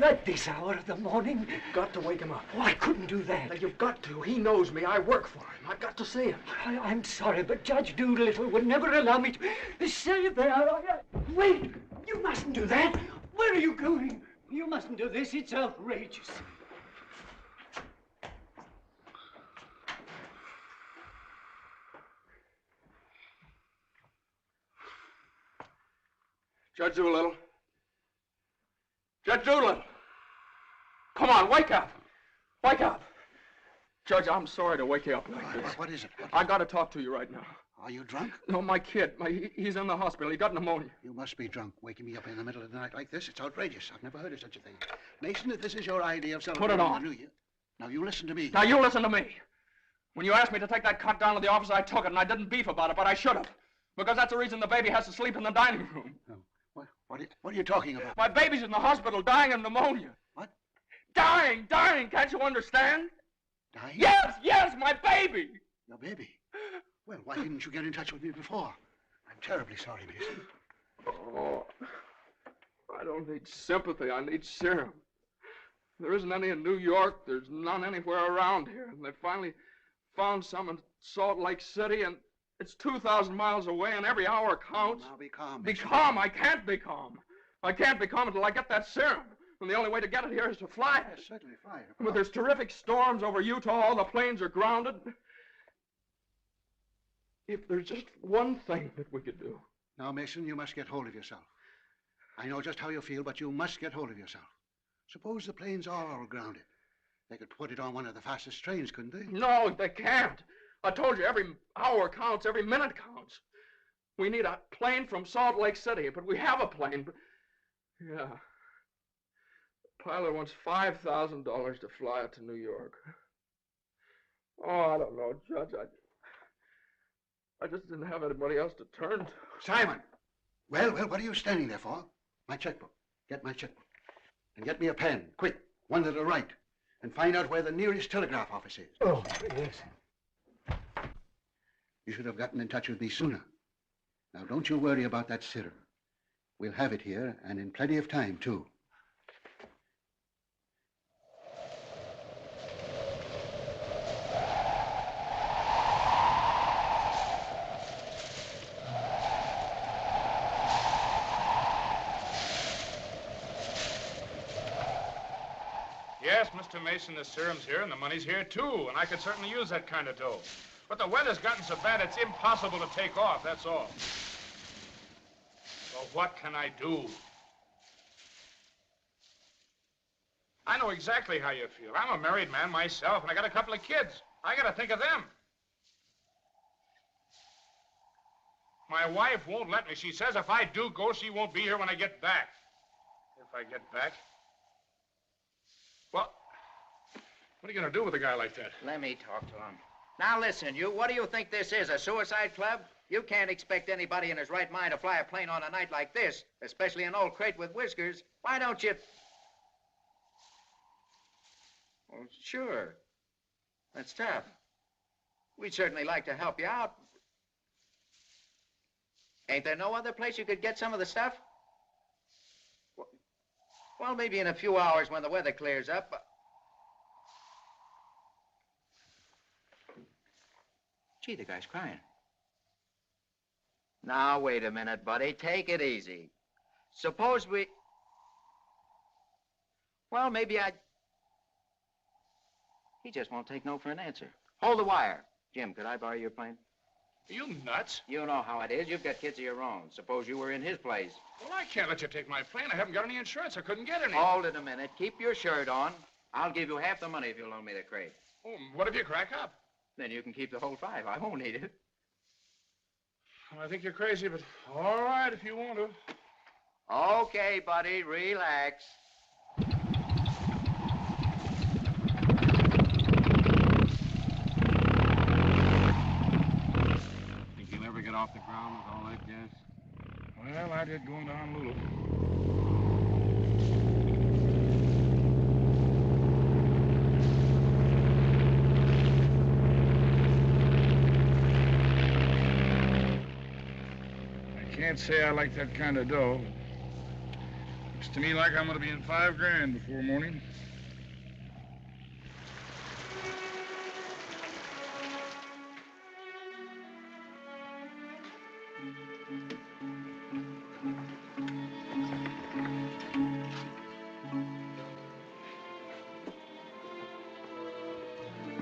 at this hour of the morning? You've got to wake him up. Oh, I couldn't do that. Now, you've got to. He knows me. I work for him. I've got to see him. I'm sorry, but Judge Doolittle would never allow me to say that. Wait! You mustn't do that. Where are you going? You mustn't do this. It's outrageous. Judge Doolittle. Judge Doolittle! Come on, wake up! Wake up! Judge, I'm sorry to wake you up like this. What is it? I gotta talk to you right now. Are you drunk? No, my kid. He's in the hospital. He got pneumonia. You must be drunk, waking me up in the middle of the night like this. It's outrageous. I've never heard of such a thing. Mason, if this is your idea of celebrating Put it on. the New Year... Now, you listen to me. Now, you listen to me. When you asked me to take that cut down to the office, I took it, and I didn't beef about it, but I should have. Because that's the reason the baby has to sleep in the dining room. No. What are you talking about? My baby's in the hospital dying of pneumonia. What? Dying! Can't you understand? Dying? Yes, my baby! Your baby? Well, why didn't you get in touch with me before? I'm terribly sorry, Mason. Oh, I don't need sympathy. I need serum. There isn't any in New York. There's none anywhere around here. And they finally found some in Salt Lake City, and it's 2,000 miles away, and every hour counts. Now, be calm. Be calm. I can't be calm. I can't be calm until I get that serum. And the only way to get it here is to fly it. Yes, certainly, fly it. But there's terrific storms over Utah. All the planes are grounded. If there's just one thing that we could do. Now, Mason, you must get hold of yourself. I know just how you feel, but you must get hold of yourself. Suppose the planes are all grounded. They could put it on one of the fastest trains, couldn't they? No, they can't. I told you, every hour counts, every minute counts. We need a plane from Salt Lake City, but we have a plane. But... yeah. The pilot wants $5,000 to fly it to New York. Oh, I don't know, Judge. I just didn't have anybody else to turn to. Simon! Well, what are you standing there for? My checkbook. Get my checkbook. And get me a pen, quick, one that'll write. And find out where the nearest telegraph office is. Oh, yes. You should have gotten in touch with me sooner. Now, don't you worry about that serum. We'll have it here, and in plenty of time, too. Yes, Mr. Mason, the serum's here, and the money's here, too, and I could certainly use that kind of dough. But the weather's gotten so bad, it's impossible to take off, that's all. So what can I do? I know exactly how you feel. I'm a married man myself, and I got a couple of kids. I got to think of them. My wife won't let me. She says if I do go, she won't be here when I get back. If I get back? Well, what are you going to do with a guy like that? Let me talk to him. Now listen, you, what do you think this is, a suicide club? You can't expect anybody in his right mind to fly a plane on a night like this, especially an old crate with whiskers. Why don't you... Well, sure. That's tough. We'd certainly like to help you out. Ain't there no other place you could get some of the stuff? Well, maybe in a few hours when the weather clears up. Gee, the guy's crying. Now, wait a minute, buddy. Take it easy. Suppose we... Well, maybe I... He just won't take no for an answer. Hold the wire. Jim, could I borrow your plane? Are you nuts? You know how it is. You've got kids of your own. Suppose you were in his place. Well, I can't let you take my plane. I haven't got any insurance. I couldn't get any. Hold it a minute. Keep your shirt on. I'll give you half the money if you'll loan me the crate. Oh, what if you crack up? Then you can keep the whole 5. I won't need it. Well, I think you're crazy, but all right if you want to. Okay, buddy. Relax. Think you'll ever get off the ground with all that gas? Well, I did going to Honolulu. Can't say I like that kind of dough. Looks to me like I'm going to be in $5 grand before morning.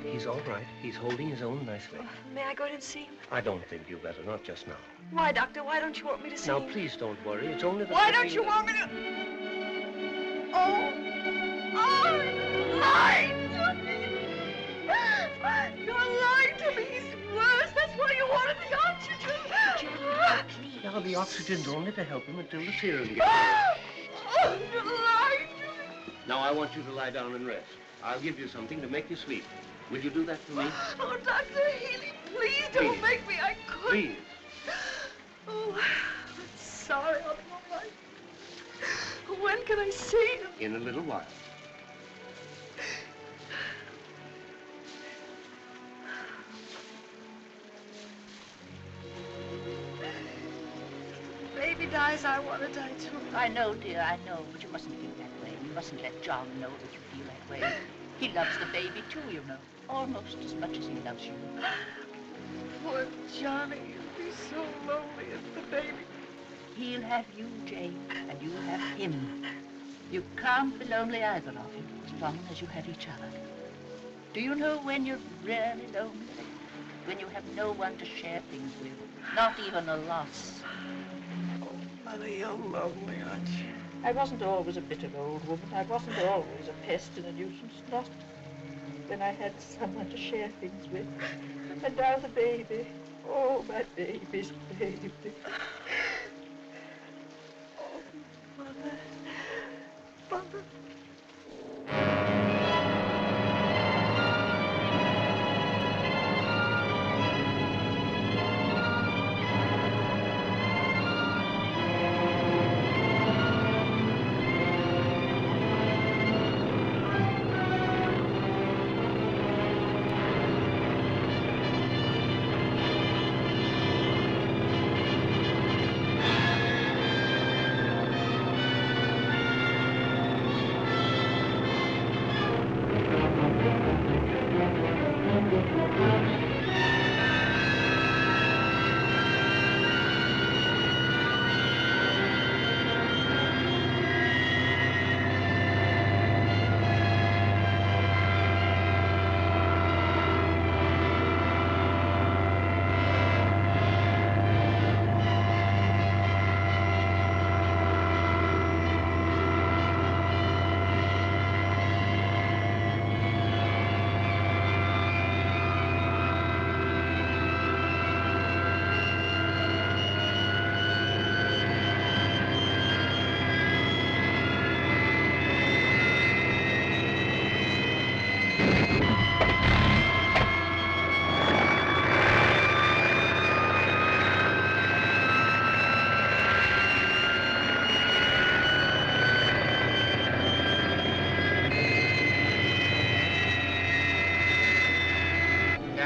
He's all right. He's holding his own nicely. May I go in and see him? I don't think you better, not just now. Why, Doctor? Why don't you want me to see Now, him? please don't worry. It's only the... Why don't you want me to... Oh! Oh! You're lying to me! You're lying to me! He's worse! That's why you wanted the oxygen! Now, the oxygen's only to help him until the serum gets there. Oh, you're lying to me! Now, I want you to lie down and rest. I'll give you something to make you sleep. Will you do that for me? Oh, Dr. Healy, please don't Please. make me. I couldn't. Please. Oh, I'm sorry. I'm all right. When can I see him? In a little while. Baby dies, I want to die too. I know, dear, I know, but you mustn't feel that way. You mustn't let John know that you feel that way. He loves the baby too, you know, almost as much as he loves you. Poor Johnny, he'll be so lonely as the baby. He'll have you, Jane, and you'll have him. You can't be lonely either of you, as long as you have each other. Do you know when you're really lonely? When you have no one to share things with, not even a loss. Mother, you're lonely, aren't you? I wasn't always a bitter old woman. I wasn't always a pest and a nuisance, not when I had someone to share things with. And now the baby. Oh, my baby's baby. Oh, Mother. Mother.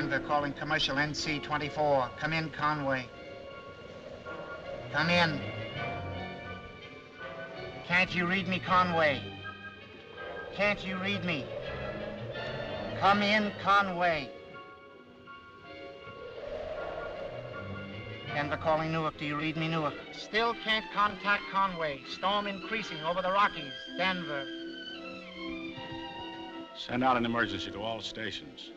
Denver calling commercial NC-24. Come in, Conway. Come in. Can't you read me, Conway? Can't you read me? Come in, Conway. Denver calling Newark. Do you read me, Newark? Still can't contact Conway. Storm increasing over the Rockies. Denver. Send out an emergency to all stations.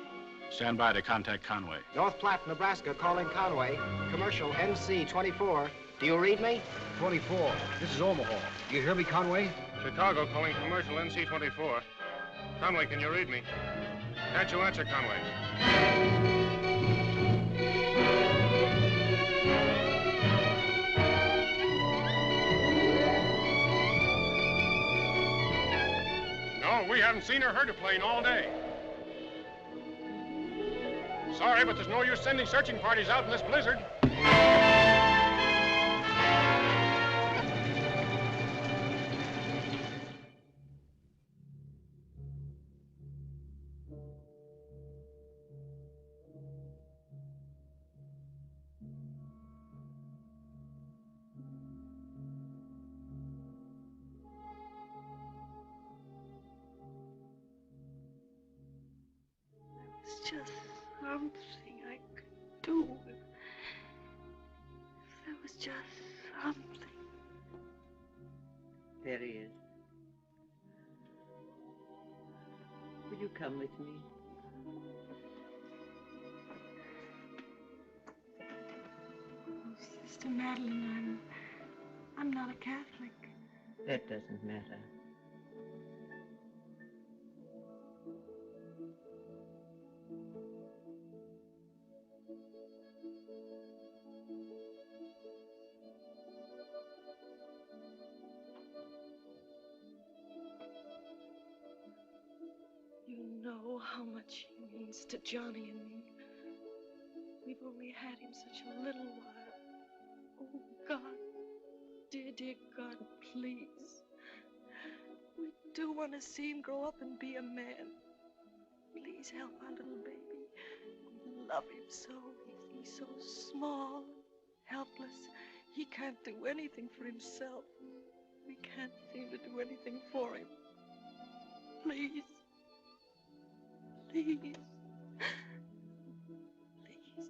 Stand by to contact Conway. North Platte, Nebraska, calling Conway. Commercial NC-24. Do you read me? 24. This is Omaha. Do you hear me, Conway? Chicago calling commercial NC-24. Conway, can you read me? Can't you answer, Conway? No, we haven't seen or heard a plane all day. Sorry, but there's no use sending searching parties out in this blizzard. It's just something I could do. There was just something. There he is. Will you come with me? Oh, Sister Madeline, I'm not a Catholic. That doesn't matter. You know how much he means to Johnny and me. We've only had him such a little while. Oh, God, dear, dear God, please. We do want to see him grow up and be a man. Please help our little baby. We love him so. He's so small, helpless. He can't do anything for himself. We can't seem to do anything for him. Please. Please. Please.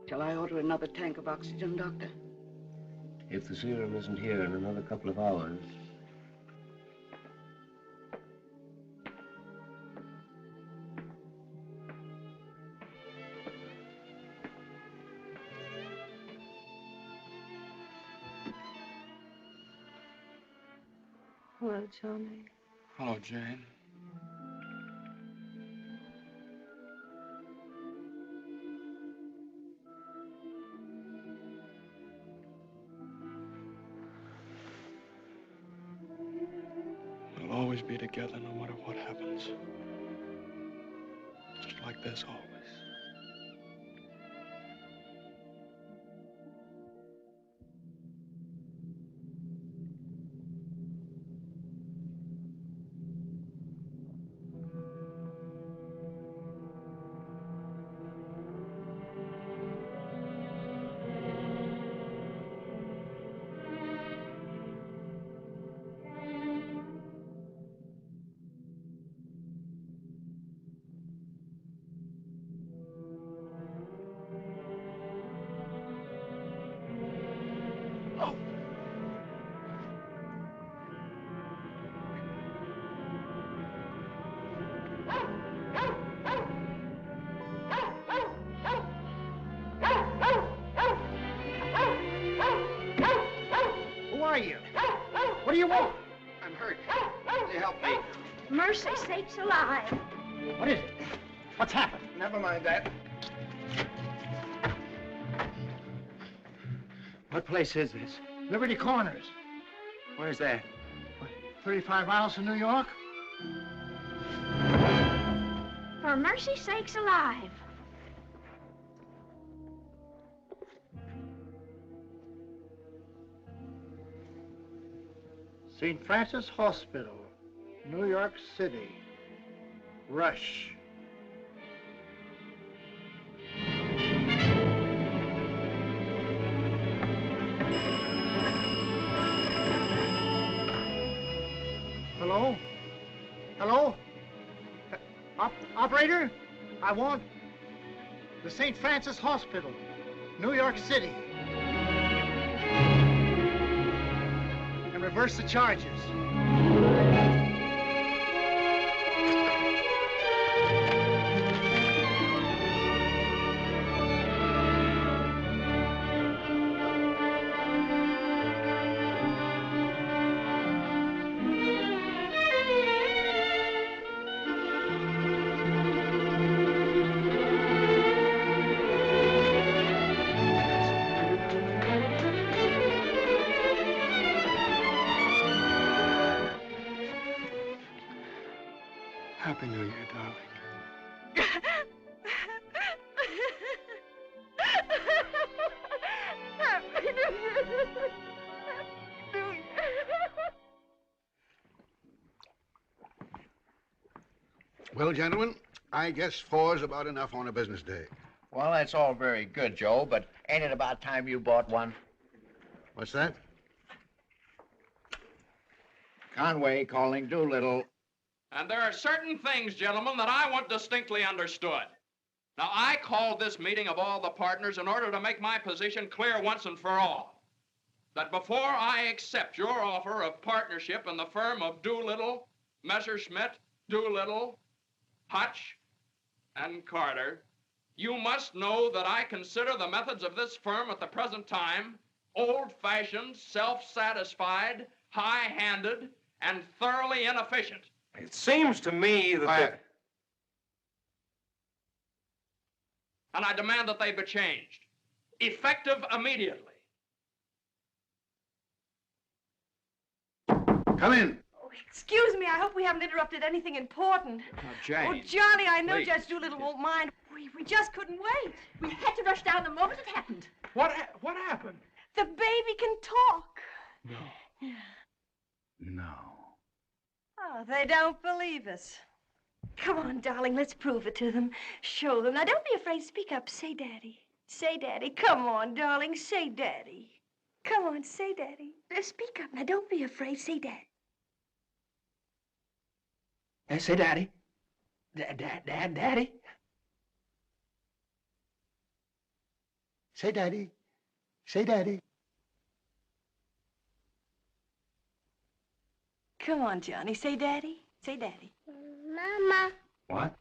Shall I order another tank of oxygen, Doctor? If the serum isn't here in another couple of hours. Hello, Johnny. Hello, Jane. always be together no matter what happens. Just like this always. Who are you? What do you want? I'm hurt. Will you help me? Mercy sakes alive. What is it? What's happened? Never mind that. What place is this? Liberty Corners. Where's that? 35 miles from New York? For mercy sakes alive. St. Francis Hospital, New York City. Rush. Hello? Hello? Operator? I want the St. Francis Hospital, New York City. And reverse the charges. Happy New Year, darling. Well, gentlemen, I guess 4's about enough on a business day. Well, that's all very good, Joe, but ain't it about time you bought one? What's that? Conway calling Doolittle. And there are certain things, gentlemen, that I want distinctly understood. Now, I called this meeting of all the partners in order to make my position clear once and for all. That before I accept your offer of partnership in the firm of Doolittle, Messerschmitt, Doolittle, Hutch, and Carter, you must know that I consider the methods of this firm at the present time old-fashioned, self-satisfied, high-handed, and thoroughly inefficient. It seems to me that... And I demand that they be changed, effective immediately. Come in. Oh, excuse me, I hope we haven't interrupted anything important. Now, Jane. Oh, Johnny, I know please. Judge Doolittle won't mind. We just couldn't wait. We had to rush down the moment it happened. What happened? The baby can talk. No. No. Oh, they don't believe us. Come on, darling, let's prove it to them. Show them. Now, don't be afraid. Speak up. Say Daddy. Say Daddy. Come on, darling. Say Daddy. Come on, say Daddy. Speak up. Now, don't be afraid. Say Daddy. Say Daddy. Daddy. Say Daddy. Say Daddy. Come on, Johnny. Say Daddy. Say Daddy. Mama. What?